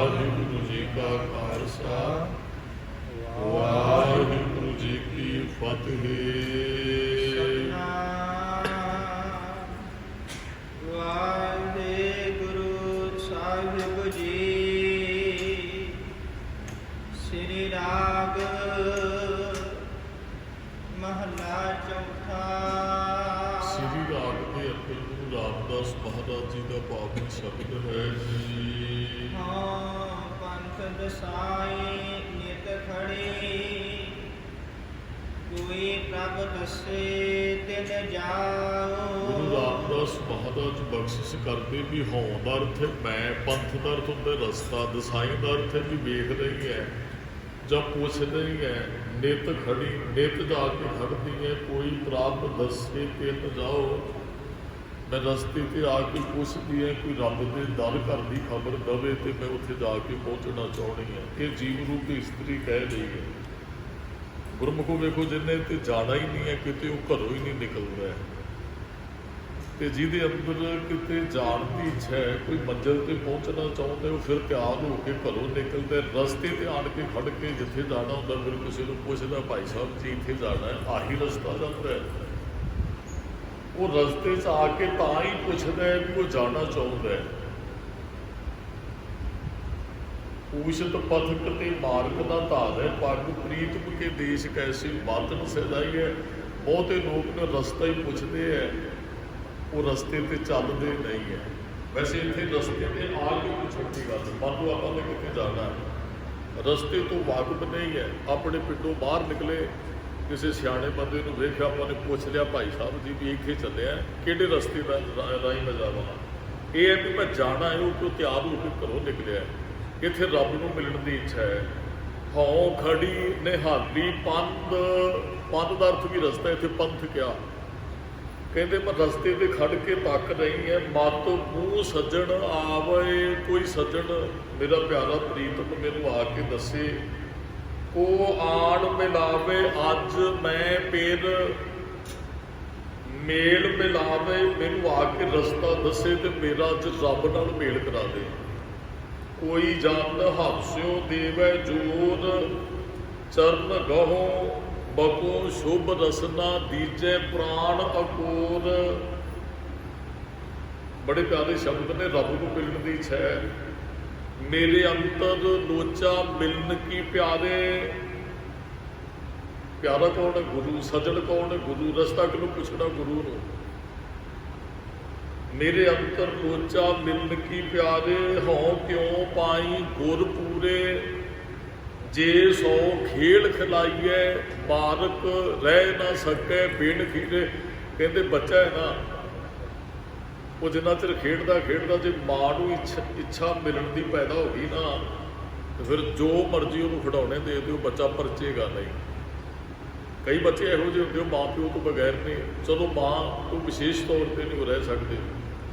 वाहिगुरु जी का खालसा वाहिगुरु जी की फतेह। वाहिगुरु साहिब जी श्री राग महला चौथा। श्री राग के अंदर गुरु रामदास महाराज जी का पावन शब्द है जी। हाँ पंथ दसाए नित खड़े कोई प्रभ दसे तिन जाओ। गुरु रामदास महाराज बख्शिश करते भी हों का अर्थ है मैं, पंथ का अर्थ होंगे रस्ता, दसाई का अर्थ है भी वेख रही है जब पूछ रही है, नित खड़ी नित जाके खड़ती है कोई प्राप्त दसे तिन जाओ। मैं रस्ते ते आके पुछती है कोई रब के दर घर की खबर दवे तो मैं उत्थे जाके पहुँचना चाहनी है। ये जीव रूपी स्त्री कह रही है। गुरमुखों वेखो जिन्हें तो जाना ही नहीं है किते वो घरों ही नहीं निकल रहा है, तो जिहदे अंदर किते जान की इच्छा है कोई मंजिल पर पहुँचना चाहता है वो फिर तैयार होकर घरों निकलता है। रस्ते पर आन के खड़ के जिथे जाना होंगे फिर किसी को पूछता भाई साहब जी इत्थे जाना है आही रस्ता जाता है। वो रस्ते च आके ता ही पूछता है कि वो जाना चाहता है। पूछत पथक ते मार्ग का धार है पग प्रीतम के देश कैसे बातन सजाई है। बहुते लोग ने रस्ता ही पूछते हैं वो रस्ते ते चलते नहीं है। वैसे इतने रस्ते ते आके पूछने की गल मान लो आपने कितने जाना है रस्ते तो वाकफ नहीं है, अपने पिंडों बाहर निकले किसी सियाने बंदे को वेख्या आपने पूछ लिया भाई साहब जी भी इतने चले कि रस्ते राही मैं जावा। ये है कि मैं जाना है वो तो तैयार होकर घरों निकलिया इतने रब को मिलने की इच्छा है। हों खड़ी निहाली पंथ, पंथ का अर्थ भी रस्ता इतने पंथ क्या कहते मैं रस्ते पर खड़ के तक रही है मत मूँह सज्जन आवे कोई सज्जन मेरा प्यारा प्रीतम मैनू आके दसे वो आन मिलावे अज मैं फिर मेल मिलावे मैनू आके रस्ता दसे तो मेरा अज रब नाल मेल करा दे। कोई जन हास्यो देवै जोर चरण गहो बको शुभ रसना दीजे प्राण अकोर। बड़े प्यारे शब्द ने रब को मिलने की इच्छा है। मेरे अंतर लोचा मिलन की प्यारे। प्यारा कौन है गुरु, सजन कौन है गुरु, रस्ता किनू पूछना गुरु नू। मेरे अंतर लोचा मिलन की प्यारे हों क्यों पाई गुर पूरे। जे सो खेल खिलाइए बारक रह ना सके बिन खीरे। कहते बच्चा है ना वो जिन्ना चिर खेडदा खेडदा जो माँ को इच्छा मिलने की पैदा हो गई ना तो फिर जो मर्जी उन्होंने खिडौने दे दो बच्चा परचेगा नहीं। कई बच्चे यहो ਜਿਹੇ होंगे माँ प्यो तो बगैर नहीं, चलो माँ तो विशेष तौर पर नहीं रह सकते।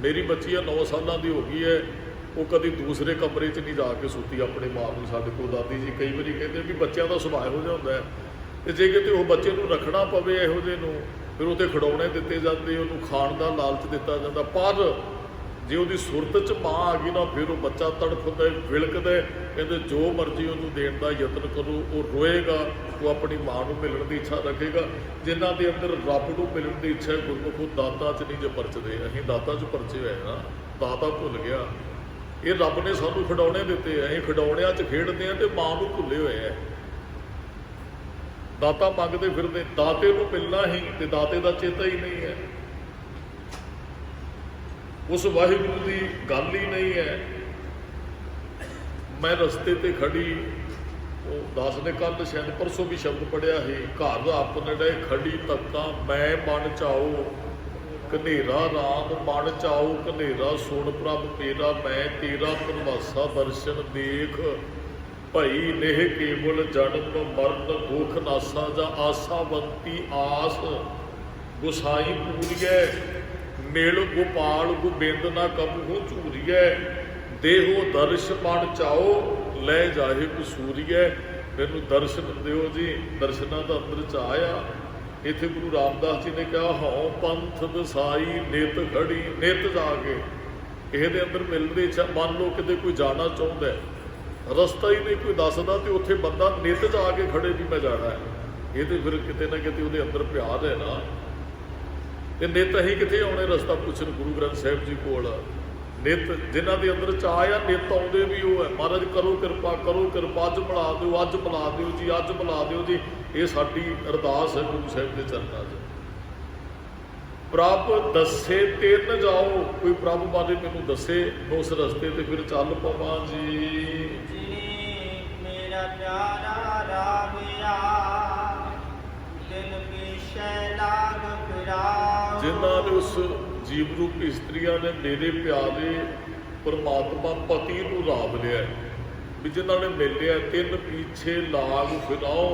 मेरी बच्ची है 9 साल की हो गई है वो कभी दूसरे कमरे च नहीं जाके सुती अपनी माँ को। साढ़े को दादी जी कई बार कहते भी बच्चों का सुभाव यहो जिहा होंदा है तो जे किते वो बच्चे को रखना पवे यहो ਜਿਹੇ ਨੂੰ फिर उत्ते खिडौने दिते जाते उन्होंने खाण का लालच दिता जाता। पर जे वो सुरत च माँ आ गई ना फिर वो बच्चा तड़फदा विलकदा कहते जो मर्जी उन्होंने देने का यत्न करो वो रोएगा वो अपनी माँ को मिलने की इच्छा रखेगा। जिन्हों के अंदर रब को मिलने की इच्छा है गुरमुखो दाता च नहीं जो परचदे असीं दाता च परचे हुए ना दाता भुल गया। ये रब ने सानू खिडौने दिते हैं ये खिडौणियां च खेडते हैं तो माँ को भुले हुए हैं। दाता मंगते फिरते दाते को मिलना ही तो दाते का चेता ही नहीं है। उस वाहिगुरू की गल ही नहीं है। मैं रस्ते ते खड़ी वो दास ने कल शायद परसों भी शब्द पढ़िया है घर अपने खड़ी तक्का मैं मन चाओ कनेरा राम मन चाओ कनेरा सुन प्रभ मेरा मैं तेरा प्रवासा दर्शन देख। भई नेह केवल जन्म मरण दुख नासा जा आसावंती आस गुसाई पूरीए मिल गोपाल गोबिंद ना कबहू झूरीए। देहो दर्श मन चाओ लै जाहे कसूरीए। मैनू दर्शन दिओ जी दर्शना का अंदर च आया। इत्थे गुरु रामदास जी ने कहा हों पंथ दसाई नित खड़ी नित जाके किसी के अंदर मिलने इच्छा मान लो कितने कोई जाना चाहता है ਰਸਤਾ ਹੀ ਨਹੀਂ ਕੋਈ ਦੱਸਦਾ ਤੇ ਉੱਥੇ ਬੰਦਾ ਨਿੱਤ ਜਾ ਕੇ ਖੜੇ ਵੀ ਮੈਂ ਜਾਣਾ ਹੈ। ਇਹ ਤੇ ਫਿਰ ਕਿਤੇ ਨਾ ਕਿਤੇ ਉਹਦੇ ਅੰਦਰ ਪਿਆਰ ਹੈ ਨਾ। ਤੇ ਨਿੱਤ ਅਸੀਂ ਕਿੱਥੇ ਆਉਣੇ ਰਸਤਾ ਪੁੱਛਣ ਗੁਰੂ ਗ੍ਰੰਥ ਸਾਹਿਬ ਜੀ ਕੋਲ। ਨਿੱਤ ਜਿਨ੍ਹਾਂ ਦੇ ਅੰਦਰ ਚਾਹ ਆ ਨਿੱਤ ਆਉਂਦੇ ਵੀ ਉਹ ਹੈ। ਮਹਾਰਾਜ ਕਰੋ ਕਿਰਪਾ, ਕਰੋ ਕਿਰਪਾ, ਅੱਜ ਮਿਲਾ ਦਿਓ, ਅੱਜ ਮਿਲਾ ਦਿਓ ਜੀ, ਅੱਜ ਮਿਲਾ ਦਿਓ ਜੀ। ਇਹ ਸਾਡੀ ਅਰਦਾਸ ਹੈ ਗੁਰੂ ਸਾਹਿਬ ਦੇ ਚਰਨਾਂ 'ਚ। ਪ੍ਰਭ ਦੱਸੇ ਤੇ ਨ ਜਾਓ, ਕੋਈ ਪ੍ਰਭ ਬਾਰੇ ਮੈਨੂੰ ਦੱਸੇ ਮੈਂ ਉਸ ਰਸਤੇ ਤੇ ਫਿਰ ਚੱਲ ਪਵਾਂ ਜੀ। ਜਿਨੀ ਮੇਰਾ ਪਿਆਰਾ ਰਾਗਿਆ ਦਿਨ ਪਿਛੇ ਲਾਗ ਫਿਰਾਓ। ਜਿਨ੍ਹਾਂ ਨੇ ਉਸ ਜੀਵ ਰੂਪ ਇਸਤਰੀਆਂ ਨੇ ਮੇਰੇ ਪਿਆਰੇ ਪਰਮਾਤਮਾ ਪਤੀ ਨੂੰ ਰਾਬ ਲਿਆ, ਵੀ ਜਿਨ੍ਹਾਂ ਨੇ ਮਿਲਿਆ ਤਿੰਨ ਪਿੱਛੇ ਲਾਗ ਫਿਰਾਓ,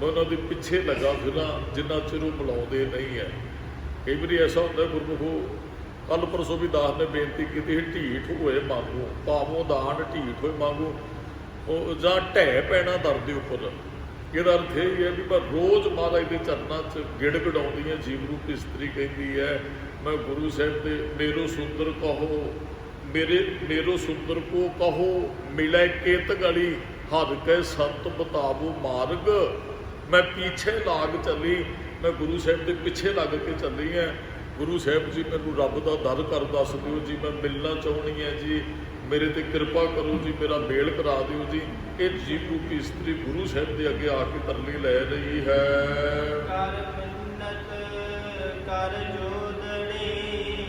ਮੈਂ ਉਹਨਾਂ ਦੇ ਪਿੱਛੇ ਲੱਗਾ ਫਿਰਾਂ ਜਿੰਨਾ ਚਿਰ ਉਹ ਬੁਲਾਉਂਦੇ ਨਹੀਂ ਹੈ। ਕਈ ਵਾਰੀ ਐਸਾ ਹੁੰਦਾ ਗੁਰਮੁਖੋ, ਕੱਲ ਪਰਸੋਂ ਵੀ ਦਾਸ ਨੇ ਬੇਨਤੀ ਕੀਤੀ ਸੀ, ਢੀਠ ਹੋਏ ਮੰਗੋ ਪਾਵੋ ਦਾਨ, ਢੀਠ ਹੋਏ ਮੰਗੋ ਉਹ ਜਾਂ ਢਹਿ ਪੈਣਾ ਦਰ ਦੇ ਉੱਪਰ। ਇਹਦਾ ਅਰਥ ਇਹ ਹੀ ਹੈ ਵੀ ਮੈਂ ਰੋਜ਼ ਮਹਾਰਾਜ ਦੇ ਚਰਨਾਂ 'ਚ ਗਿੜ ਗੜਾਉਂਦੀ ਹਾਂ। ਜੀਵ ਰੂਪ ਇਸਤਰੀ ਕਹਿੰਦੀ ਹੈ ਮੈਂ ਗੁਰੂ ਸਾਹਿਬ ਦੇ ਮੇਰੋ ਸੁੰਦਰ ਕਹੋ, ਮੇਰੋ ਸੁੰਦਰ ਕੋ ਕਹੋ, ਮਿਲੇ ਕੇਤ ਗਲੀ ਹਰ ਕੈ ਸੰਤ ਬਤਾਵੋ ਮਾਰਗ। ਮੈਂ ਪਿੱਛੇ ਲਾਗ ਚੱਲੀ, ਮੈਂ ਗੁਰੂ ਸਾਹਿਬ ਦੇ ਪਿੱਛੇ ਲੱਗ ਕੇ ਚੱਲੀ ਹਾਂ। ਗੁਰੂ ਸਾਹਿਬ ਜੀ ਮੈਨੂੰ ਰੱਬ ਦਾ ਦਰ ਕਰ ਦੱਸ ਦਿਓ ਜੀ, ਮੈਂ ਮਿਲਣਾ ਚਾਹੁੰਦੀ ਹਾਂ ਜੀ, ਮੇਰੇ ਤੇ ਕਿਰਪਾ ਕਰੋ ਜੀ, ਮੇਰਾ ਮੇਲ ਕਰਾ ਦਿਓ ਜੀ। ਇਹ ਜੀਵ ਰੂਪੀ ਇਸਤਰੀ ਗੁਰੂ ਸਾਹਿਬ ਦੇ ਅੱਗੇ ਆ ਕੇ ਤਰਲੇ ਲੈ ਰਹੀ ਹੈ। ਕਰ ਮਿੰਨਤ ਕਰ ਜੋਦੜੀ,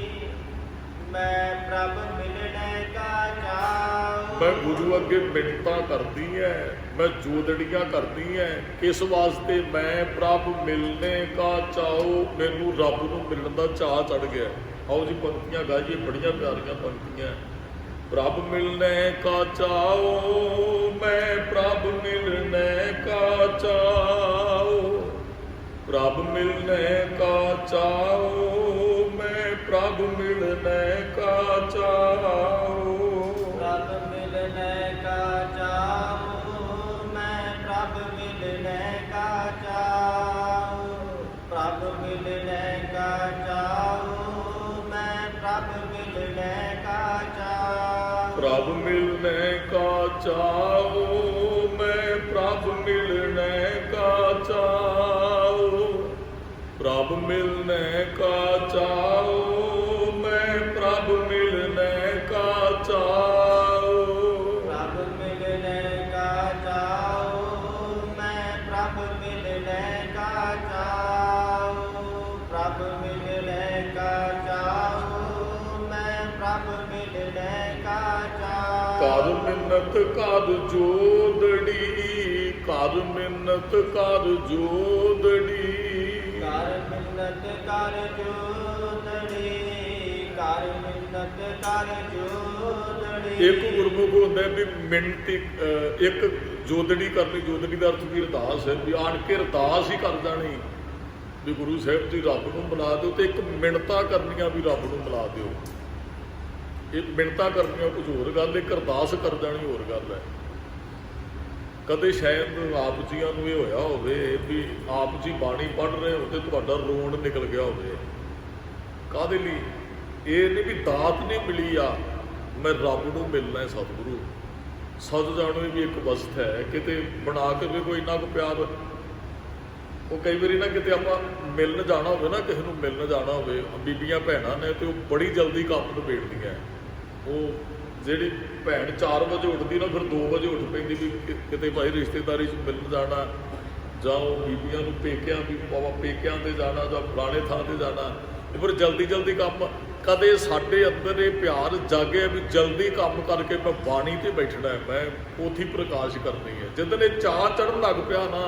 ਮੈਂ ਪ੍ਰਭ ਮਿਲਣੇ ਕਾ ਚਾਉ। ਮੈਂ ਗੁਰੂ ਅੱਗੇ ਮਿੰਨਤਾਂ ਕਰਦੀ ਐ, ਮੈਂ ਜੋਦੜੀਆਂ ਕਰਦੀ ਐ। ਕਿਸ ਵਾਸਤੇ? ਮੈਂ ਪ੍ਰਭ ਮਿਲਣੇ ਕਾ ਚਾਉ, ਮੈਨੂੰ ਰੱਬ ਨੂੰ ਮਿਲਣ ਦਾ ਚਾਅ ਚੜ ਗਿਆ। ਆਓ ਜੀ ਪੰਕਤੀਆਂ ਗਾਈਏ, ਬੜੀਆਂ ਪਿਆਰੀਆਂ ਪੰਕਤੀਆਂ। ਪ੍ਰਭ ਮਿਲਣੇ ਕਾ ਚਾਉ, ਮੈਂ ਪ੍ਰਭ ਮਿਲਣੇ ਕਾ ਚਾਉ, ਪ੍ਰਭ ਮਿਲਣੇ ਕਾ ਚਾਉ, ਮੈਂ ਪ੍ਰਭ ਮਿਲਣੇ ਕਾ ਚਾਉ। ਪ੍ਰਭ ਮਿਲਣੇ ਕਾ ਚਾਉ, ਮੈਂ ਪ੍ਰਭ ਮਿਲਣੇ ਕਾ ਚਾਉ, ਪ੍ਰਭ ਮਿਲਣੇ ਕਾ ਚਾਉ, ਮੈਂ ਪ੍ਰਭ ਮਿਲਣੇ ਕਾ ਚਾਉ। ਪ੍ਰਭ ਮਿਲਣੇ ਕਾ ਚਾਉ, ਮੈਂ ਪ੍ਰਭ ਮਿਲਣੇ ਕਾ ਚਾਉ, ਪ੍ਰਭ ਮਿਲਣੇ ਕਾ ਚਾਉ, ਮੈਂ ਪ੍ਰਭ ਮਿਲਣੇ ਕਾ ਚਾਉ। ਪ੍ਰਭ ਮਿਲਣੇ ਕਾ ਚਾਉ, ਮੈਂ ਪ੍ਰਭ ਮਿਲਣੇ ਕਾ ਚਾਉ, ਪ੍ਰਭ ਮਿਲਣੇ ਕਾ ਚਾਉ, ਮੈਂ ਪ੍ਰਭ ਮਿਲਣੇ ਕਾ ਚਾਉ। ਕਰ ਮਿੰਨਤ ਕਰ ਜੋਦੜੀ, ਕਰ ਮਿੰਨਤ ਕਰ ਜੋਦੜੀ, ਕਰ ਮਿੰਨਤ ਕਰ ਜੋਦੜੀ, ਕਰ ਮਿੰਨਤ ਕਰ ਜੋਦੜੀ। ਇੱਕ ਗੁਰਮੁਖ ਹੁੰਦਾ ਵੀ ਮਿੰਨਤੀ ਇੱਕ ਜੋਦੜੀ ਕਰਨੀ। ਜੋਦੜੀ ਦਾ ਅਰਥ ਵੀ ਅਰਦਾਸ ਹੈ, ਵੀ ਆਣ ਕੇ ਅਰਦਾਸ ਹੀ ਕਰ ਜਾਣੀ ਵੀ ਗੁਰੂ ਸਾਹਿਬ ਜੀ ਰੱਬ ਨੂੰ ਮਿਲਾ ਦਿਓ। ਤੇ ਇੱਕ ਮਿੰਨਤਾਂ ਕਰਨੀਆਂ ਵੀ ਰੱਬ ਨੂੰ ਮਿਲਾ ਦਿਓ। ਇਹ ਮਿੰਨਤਾਂ ਕਰਨੀਆਂ ਕੁਝ ਹੋਰ ਗੱਲ, ਇੱਕ ਅਰਦਾਸ ਕਰ ਜਾਣੀ ਹੋਰ ਗੱਲ ਹੈ। ਕਦੇ ਸ਼ਾਇਦ ਆਪ ਜੀਆਂ ਨੂੰ ਇਹ ਹੋਇਆ ਹੋਵੇ ਵੀ ਆਪ ਜੀ ਬਾਣੀ ਪੜ੍ਹ ਰਹੇ ਹੋ ਤੇ ਤੁਹਾਡਾ ਰੋਣ ਨਿਕਲ ਗਿਆ ਹੋਵੇ। ਕਾਹਦੇ ਲਈ? ਇਹ ਨਹੀਂ ਵੀ ਦਾਤ ਨਹੀਂ ਮਿਲੀ ਆ, ਮੈਂ ਰੱਬ ਨੂੰ ਮਿਲਣਾ ਹੈ। ਸਤਿਗੁਰੂ ਸਦ ਜਾਣੋ ਵੀ ਇੱਕ ਵਸਤ ਹੈ, ਕਿਤੇ ਬਣਾ ਕੇ ਵੀ ਕੋਈ ਇੰਨਾ ਕੁ ਪਿਆਰ। ਉਹ ਕਈ ਵਾਰੀ ਨਾ ਕਿਤੇ ਆਪਾਂ ਮਿਲਣ ਜਾਣਾ ਹੋਵੇ ਨਾ, ਕਿਸੇ ਨੂੰ ਮਿਲਣ ਜਾਣਾ ਹੋਵੇ, ਬੀਬੀਆਂ ਭੈਣਾਂ ਨੇ ਤੇ ਉਹ ਬੜੀ ਜਲਦੀ ਕੰਮ ਨਿਬੇੜਦੀਆਂ। ਉਹ ਜਿਹੜੀ ਭੈਣ 4 ਵਜੇ ਉੱਠਦੀ ਨਾ, ਫਿਰ 2 ਵਜੇ ਉੱਠ ਪੈਂਦੀ ਵੀ ਕਿਤੇ ਭਾਈ ਰਿਸ਼ਤੇਦਾਰੀ 'ਚ ਮਿਲਣ ਜਾਣਾ, ਜਾਂ ਉਹ ਬੀਬੀਆਂ ਨੂੰ ਪੇਕਿਆਂ ਤੇ ਜਾਣਾ, ਜਾਂ ਫਲਾਣੇ ਥਾਂ ਤੇ ਜਾਣਾ, ਇਹ ਫਿਰ ਜਲਦੀ ਜਲਦੀ ਕੰਮ। ਕਦੇ ਸਾਡੇ ਅੰਦਰ ਇਹ ਪਿਆਰ ਜਾਗਿਆ ਵੀ ਜਲਦੀ ਕੰਮ ਕਰਕੇ ਮੈਂ ਬਾਣੀ ਤੇ ਬੈਠਣਾ ਹੈ, ਮੈਂ ਪੋਥੀ ਪ੍ਰਕਾਸ਼ ਕਰਨੀ ਹੈ। ਜਿੱਦਣ ਇਹ ਚਾਅ ਚੜ੍ਹਨ ਲੱਗ ਪਿਆ ਨਾ,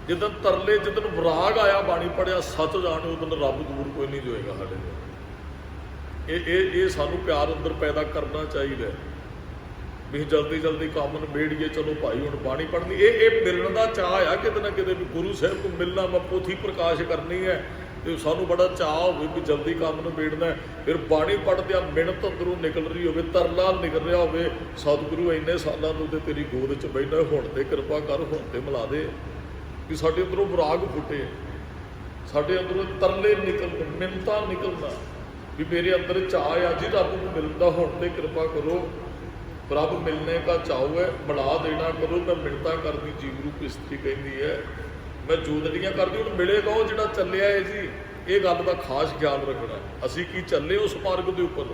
ਜਿੱਦਣ ਤਰਲੇ, ਜਿੱਦਣ ਵਿਰਾਗ ਆਇਆ ਬਾਣੀ ਪੜ੍ਹਿਆ, ਸੱਚ ਜਾਣੇ ਉਦੋਂ ਰੱਬ ਦੂਰ ਕੋਈ ਨਹੀਂ ਹੋਏਗਾ ਸਾਡੇ ਤੋਂ। ਇਹ ਸਾਨੂੰ ਪਿਆਰ ਅੰਦਰ ਪੈਦਾ ਕਰਨਾ ਚਾਹੀਦਾ ਵੀ ਜਲਦੀ ਜਲਦੀ ਕੰਮ ਨਿਬੇੜੀਏ। ਚਲੋ ਭਾਈ ਹੁਣ ਬਾਣੀ ਪੜ੍ਹਨੀ, ਇਹ ਮਿਲਣ ਦਾ ਚਾਅ ਆ ਕਿਤੇ ਨਾ ਕਿਤੇ ਵੀ ਗੁਰੂ ਸਾਹਿਬ ਨੂੰ ਮਿਲਣਾ, ਮੈਂ ਪੋਥੀ ਪ੍ਰਕਾਸ਼ ਕਰਨੀ ਹੈ। ਤੇ ਸਾਨੂੰ ਬੜਾ ਚਾਅ ਹੋਵੇ ਵੀ ਜਲਦੀ ਕੰਮ ਨਿਬੇੜਨਾ। ਫਿਰ ਬਾਣੀ ਪੜ੍ਹਦਿਆਂ ਮਿਹਨਤ ਅੰਦਰੋਂ ਨਿਕਲ ਰਹੀ ਹੋਵੇ, ਤਰਲਾ ਨਿਕਲ ਰਿਹਾ ਹੋਵੇ, ਸਤਿਗੁਰੂ ਇੰਨੇ ਸਾਲਾਂ ਤੋਂ ਤੇ ਤੇਰੀ ਗੋਦ 'ਚ ਬੈਠਾ, ਹੁਣ ਤੇ ਕਿਰਪਾ ਕਰ, ਹੁਣ ਤੇ ਮਿਲਾ ਦੇ। ਵੀ ਸਾਡੇ ਅੰਦਰੋਂ ਵਿਰਾਗ ਫੁੱਟੇ, ਸਾਡੇ ਅੰਦਰੋਂ ਤਰਲੇ ਨਿਕਲਣ, ਮਿੰਨਤਾਂ ਨਿਕਲਣਾ ਵੀ ਮੇਰੇ ਅੰਦਰ ਚਾਅ ਆ ਜੀ ਰੱਬ ਨੂੰ ਮਿਲਣ ਦਾ, ਹੁਣ ਤੇ ਕਿਰਪਾ ਕਰੋ। ਪ੍ਰਭ ਮਿਲਨੇ का ਚਾਉ ਹੈ ਮਿਲਾ ਦੇਣਾ ਕਰੋ। ਮੈਂ ਮਿੰਨਤਾਂ ਕਰਦੀ ਜੀਵ ਰੂਪ ਇਸਤਰੀ ਕਹਿੰਦੀ ਹੈ ਮੈਂ ਜੋਦੜੀਆਂ ਕਰਦੀ ਉਹਨੂੰ ਮਿਲੇਗਾ ਉਹ ਜਿਹੜਾ ਚੱਲਿਆ ਹੈ ਜੀ। ਇਹ ਗੱਲ ਦਾ ਖਾਸ ਖਿਆਲ ਰੱਖਣਾ। ਅਸੀਂ ਕੀ ਚੱਲੇ ਉਸ ਮਾਰਗ ਦੇ ਉੱਪਰ,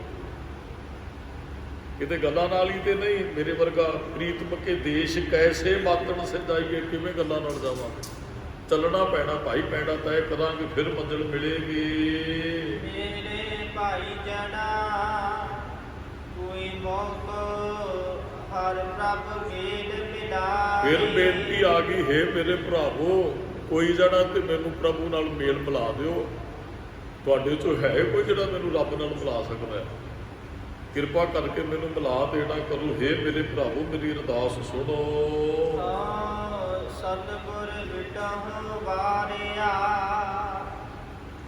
ਕਿਤੇ ਗੱਲਾਂ ਨਾਲ ਹੀ ਤੇ ਨਹੀਂ। ਮੇਰੇ ਵਰਗਾ ਪ੍ਰੀਤਮ ਕੇ ਦੇਸ਼ ਕੈਸੇ ਮਾਤਣ ਸਜਾਈਏ, ਕਿਵੇਂ ਗੱਲਾਂ ਨਾਲ ਜਾਵਾਂਗੇ। ਚੱਲਣਾ ਪੈਣਾ ਭਾਈ, ਪੈਣਾ ਤੈਅ ਕਰਾਂਗੇ ਫਿਰ ਮੰਜ਼ਿਲ ਮਿਲੇਗੀ। ਮੇਰੇ ਭਾਈ ਜਨਾ ਕੋਈ ਮੌਕਾ ਹਰ ਪ੍ਰਭ ਗੇਲ ਮਿਲਾ। ਫਿਰ ਬੇਨਤੀ ਆ ਗਈ, ਹੈ ਮੇਰੇ ਭਰਾਵੋ ਕੋਈ ਜਣਾ ਤੇ ਮੈਨੂੰ ਪ੍ਰਭੂ ਨਾਲ ਮੇਲ ਮਿਲਾ ਦਿਓ। ਤੁਹਾਡੇ ਚੋਂ ਹੈ ਕੋਈ ਜਿਹੜਾ ਮੈਨੂੰ ਰੱਬ ਨਾਲ ਮਿਲਾ ਸਕਦਾ ਹੈ? ਕਿਰਪਾ ਕਰਕੇ ਮੈਨੂੰ ਮਿਲਾ ਦੇਣਾ ਕਰੋ। ਹੈ ਮੇਰੇ ਭਰਾਵੋ ਮੇਰੀ ਅਰਦਾਸ ਸੁਣੋ। ਸਤਿਗੁਰ ਵਿਟਹੁ ਵਾਰਿਆ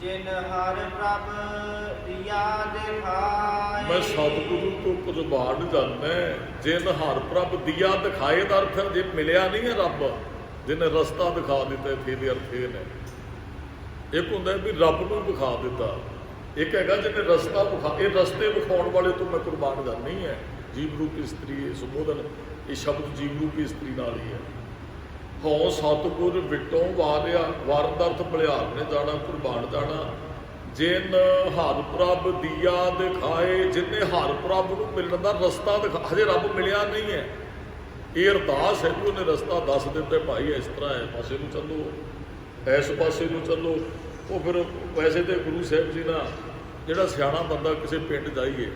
ਜਿਨ ਹਰ ਪ੍ਰਭ ਦਿਆ ਦਿਖਾਏ। ਮੈਂ ਸਤਿਗੁਰੂ ਤੋਂ ਕੁਰਬਾਨ ਜਾਂਦਾ ਜਿਨ ਹਰ ਪ੍ਰਭ ਦਿਆ ਦਿਖਾਏ ਦਾ ਅਰਥ ਜੇ ਮਿਲਿਆ ਨਹੀਂ ਹੈ ਰੱਬ, ਜਿਹਨੇ ਰਸਤਾ ਦਿਖਾ ਦਿੱਤਾ। ਇੱਥੇ ਦੇ ਅਰਥ ਇਹ ਨੇ, ਇੱਕ ਹੁੰਦਾ ਵੀ ਰੱਬ ਨੂੰ ਦਿਖਾ ਦਿੱਤਾ, ਇੱਕ ਹੈਗਾ ਜਿਹਨੇ ਰਸਤਾ ਵਿਖਾ। ਇਹ ਰਸਤੇ ਵਿਖਾਉਣ ਵਾਲੇ ਤੋਂ ਮੈਂ ਕੁਰਬਾਨ ਕਰਨੀ ਹੈ। ਜੀਵ ਰੂਪ ਇਸਤਰੀ ਇਹ ਸੰਬੋਧਨ, ਇਹ ਸ਼ਬਦ ਜੀਵ ਰੂਪ ਇਸਤਰੀ ਨਾਲ ਹੀ ਹੈ। ਹਉ ਸਤਿਗੁਰ ਵਿਟੋਂ ਵਾਰਿਆ, ਵਾਰਨ ਦਾ ਅਰਥ ਬਲਿਹਾਰ ਨੇ ਜਾਣਾ, ਕੁਰਬਾਨ ਜਾਣਾ। ਜਿਨ ਹਰ ਪ੍ਰਭ ਦੀਆ ਦਿਖਾਏ, ਜਿਹਨੇ ਹਰ ਪ੍ਰਭ ਨੂੰ ਮਿਲਣ ਦਾ ਰਸਤਾ ਦਿਖਾ। ਹਜੇ ਰੱਬ ਮਿਲਿਆ ਨਹੀਂ ਹੈ। ਇਹ ਅਰਦਾਸ ਹੈ ਕਿ ਉਹਨੇ ਰਸਤਾ ਦੱਸ ਦਿੱਤਾ, ਭਾਈ ਇਸ ਤਰ੍ਹਾਂ ਇਸ ਪਾਸੇ ਨੂੰ ਚੱਲੋ, ਇਸ ਪਾਸੇ ਨੂੰ ਚੱਲੋ। ਉਹ ਫਿਰ ਵੈਸੇ ਤੇ ਗੁਰੂ ਸਾਹਿਬ ਜੀ ਨਾਲ ਜਿਹੜਾ ਸਿਆਣਾ ਬੰਦਾ ਕਿਸੇ ਪਿੰਡ ਜਾਈਏ,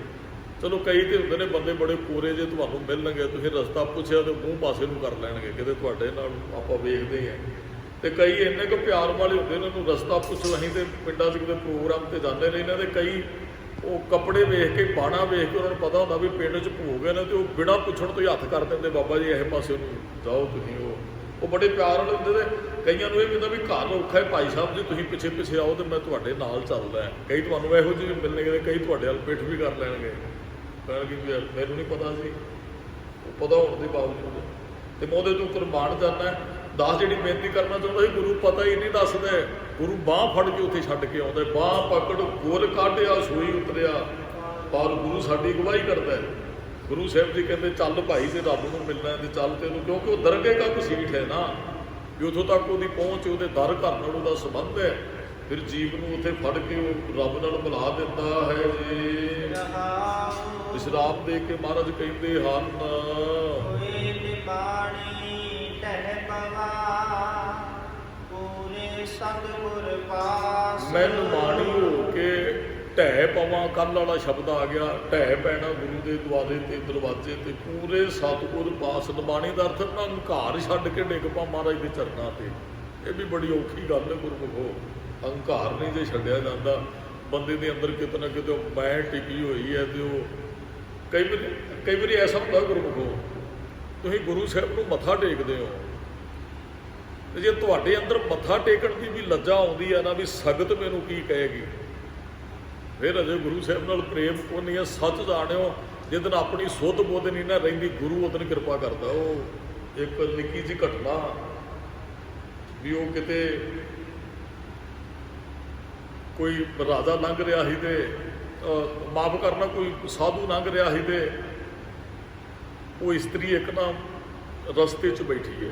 ਚਲੋ ਕਈ ਤੇ ਹੁੰਦੇ ਨੇ ਬੰਦੇ ਬੜੇ ਕੋਰੇ ਜੇ ਤੁਹਾਨੂੰ ਮਿਲਣਗੇ, ਤੁਸੀਂ ਰਸਤਾ ਪੁੱਛਿਆ ਤੇ ਮੂੰਹ ਪਾਸੇ ਨੂੰ ਕਰ ਲੈਣਗੇ, ਕਿਤੇ ਤੁਹਾਡੇ ਨਾਲ ਆਪਾਂ ਵੇਖਦੇ ਹਾਂ। ਤੇ ਕਈ ਇੰਨੇ ਕੁ ਪਿਆਰ ਵਾਲੇ ਹੁੰਦੇ ਨੇ, ਉਹਨੂੰ ਰਸਤਾ ਪੁੱਛੋ। ਅਸੀਂ ਤੇ ਪਿੰਡਾਂ 'ਚ ਕਿਤੇ ਪ੍ਰੋਗਰਾਮ ਤੇ ਜਾਂਦੇ ਨੇ, ਇਹਨਾਂ ਦੇ ਕਈ ਉਹ ਕੱਪੜੇ ਵੇਖ ਕੇ, ਬਾਣਾ ਵੇਖ ਕੇ ਉਹਨਾਂ ਨੂੰ ਪਤਾ ਹੁੰਦਾ ਵੀ ਪਿੰਡ 'ਚ ਭੋਗ ਹੈ ਨਾ, ਤੇ ਉਹ ਬਿਨਾਂ ਪੁੱਛਣ ਤੋਂ ਹੀ ਹੱਥ ਕਰ ਦਿੰਦੇ, ਬਾਬਾ ਜੀ ਇਹ ਪਾਸੇ ਨੂੰ ਜਾਓ ਤੁਸੀਂ। ਉਹ ਬੜੇ ਪਿਆਰ ਵਾਲੇ ਹੁੰਦੇ ਨੇ। ਕਈਆਂ ਨੂੰ ਇਹ ਵੀ ਹੁੰਦਾ ਵੀ ਘਰ ਔਖਾ ਹੈ ਭਾਈ ਸਾਹਿਬ ਜੀ, ਤੁਸੀਂ ਪਿੱਛੇ ਪਿੱਛੇ ਆਓ ਤੇ ਮੈਂ ਤੁਹਾਡੇ ਨਾਲ ਚੱਲਦਾ। ਕਈ ਤੁਹਾਨੂੰ ਇਹੋ ਜਿਹੇ ਮਿਲਣਗੇ, ਕਈ ਤੁਹਾਡੇ ਵੱਲ ਪਿੱਠ ਵੀ ਕਰ ਲੈਣਗੇ, ਕਹਿਣਗੇ ਵੀ ਮੈਨੂੰ ਨਹੀਂ ਪਤਾ ਸੀ। ਉਹ ਪਤਾ ਹੋਣ ਦੇ ਬਾਵਜੂਦ ਤੇ ਮੈਂ ਉਹਦੇ ਤੋਂ ਕੁਰਬਾਨ ਜਾਣਾ। ਦਾਸ ਜਿਹੜੀ ਬੇਨਤੀ ਕਰਨਾ ਚਾਹੁੰਦਾ ਸੀ, ਗੁਰੂ ਪਤਾ ਹੀ ਨਹੀਂ ਦੱਸਦਾ। ਗੁਰੂ ਬਾਂਹ ਫੜ ਕੇ ਉੱਥੇ ਛੱਡ ਕੇ ਆਉਂਦਾ, ਬਾਂਹ ਪਕੜ ਗੋਲ ਕਾਢਿਆ ਸੂਈ ਉਤਰਿਆ। ਪਰ ਗੁਰੂ ਸਾਡੀ ਅਗਵਾਈ ਕਰਦਾ। ਗੁਰੂ ਸਾਹਿਬ ਜੀ ਕਹਿੰਦੇ ਚੱਲ ਭਾਈ ਜੇ ਰੱਬ ਨੂੰ ਮਿਲਣਾ ਤੇ ਚੱਲ ਤੈਨੂੰ, ਕਿਉਂਕਿ ਉਹ ਦਰਗੇ ਕਾ ਘਸੀਟ ਹੈ ਨਾ, ਵੀ ਉੱਥੋਂ ਤੱਕ ਉਹਦੀ ਪਹੁੰਚ, ਉਹਦੇ ਦਰ ਘਰ ਨਾਲ ਉਹਦਾ ਸੰਬੰਧ ਹੈ। ਫਿਰ ਜੀਵ ਨੂੰ ਉੱਥੇ ਫੜ ਕੇ ਉਹ ਰੱਬ ਨਾਲ ਮਿਲਾ ਦਿੰਦਾ ਹੈ ਜੀ। ਸ਼ਰਾਬ ਦੇ ਕੇ ਮਹਾਰਾਜ ਕਹਿੰਦੇ ਹਨ, ਮੈਨੂੰ ਬਾਣੀ ਹੋ ਕੇ ਢਹਿ ਪਵਾਂ। ਕੱਲ੍ਹ ਵਾਲਾ ਸ਼ਬਦ ਆ ਗਿਆ, ਢਹਿ ਪੈਣਾ ਗੁਰੂ ਦੇ ਦੁਆਰੇ ਤੇ ਦਰਵਾਜ਼ੇ ਤੇ। ਪੂਰੇ ਸਤਿਗੁਰ ਪਾਸ ਨਿਬਾਣੀ ਦਾ ਅਰਥ ਨਾ ਹੰਕਾਰ ਛੱਡ ਕੇ ਡਿੱਗ ਪਾ ਮਹਾਰਾਜ ਦੇ ਚਰਨਾਂ ਤੇ। ਇਹ ਵੀ ਬੜੀ ਔਖੀ ਗੱਲ ਹੈ ਗੁਰਮੁਖੋ। ਹੰਕਾਰ ਨਹੀਂ ਜੇ ਛੱਡਿਆ ਜਾਂਦਾ ਬੰਦੇ ਦੇ ਅੰਦਰ, ਕਿਤੇ ਨਾ ਕਿਤੇ ਮੈਂ ਟਿਕੀ ਹੋਈ ਹੈ। ਤੇ ਉਹ ਕਈ ਵਾਰੀ ਐਸਾ ਹੁੰਦਾ ਗੁਰਮੁਖੋ, ਤੁਸੀਂ ਗੁਰੂ ਸਾਹਿਬ ਨੂੰ ਮੱਥਾ ਟੇਕਦੇ ਹੋ ਤੇ ਜੇ ਤੁਹਾਡੇ ਅੰਦਰ ਮੱਥਾ ਟੇਕਣ ਦੀ ਵੀ ਲੱਜਾ ਆਉਂਦੀ ਹੈ ਨਾ, ਵੀ ਸੰਗਤ ਮੈਨੂੰ ਕੀ ਕਹੇਗੀ, ਫਿਰ ਅਜੇ ਗੁਰੂ ਸਾਹਿਬ ਨਾਲ ਪ੍ਰੇਮ ਕੋ ਨਹੀਂ ਹੈ। ਸੱਚ ਜਾਣਿਓ, ਜਿੱਦਣ ਆਪਣੀ ਸੁੱਧ ਬੁੱਧ ਨਹੀਂ ਨਾ ਰਹਿੰਦੀ, ਗੁਰੂ ਉਦੋਂ ਕਿਰਪਾ ਕਰਦਾ। ਉਹ ਇੱਕ ਨਿੱਕੀ ਜਿਹੀ ਘਟਨਾ ਵੀ ਉਹ ਕਿਤੇ ਕੋਈ ਰਾਜਾ ਲੰਘ ਰਿਹਾ ਸੀ ਤੇ ਮਾਫ ਕਰਨਾ, ਕੋਈ ਸਾਧੂ ਲੰਘ ਰਿਹਾ ਸੀ ਤੇ ਉਹ ਇਸਤਰੀ ਇੱਕ ਨਾ ਰਸਤੇ 'ਚ ਬੈਠੀ ਹੈ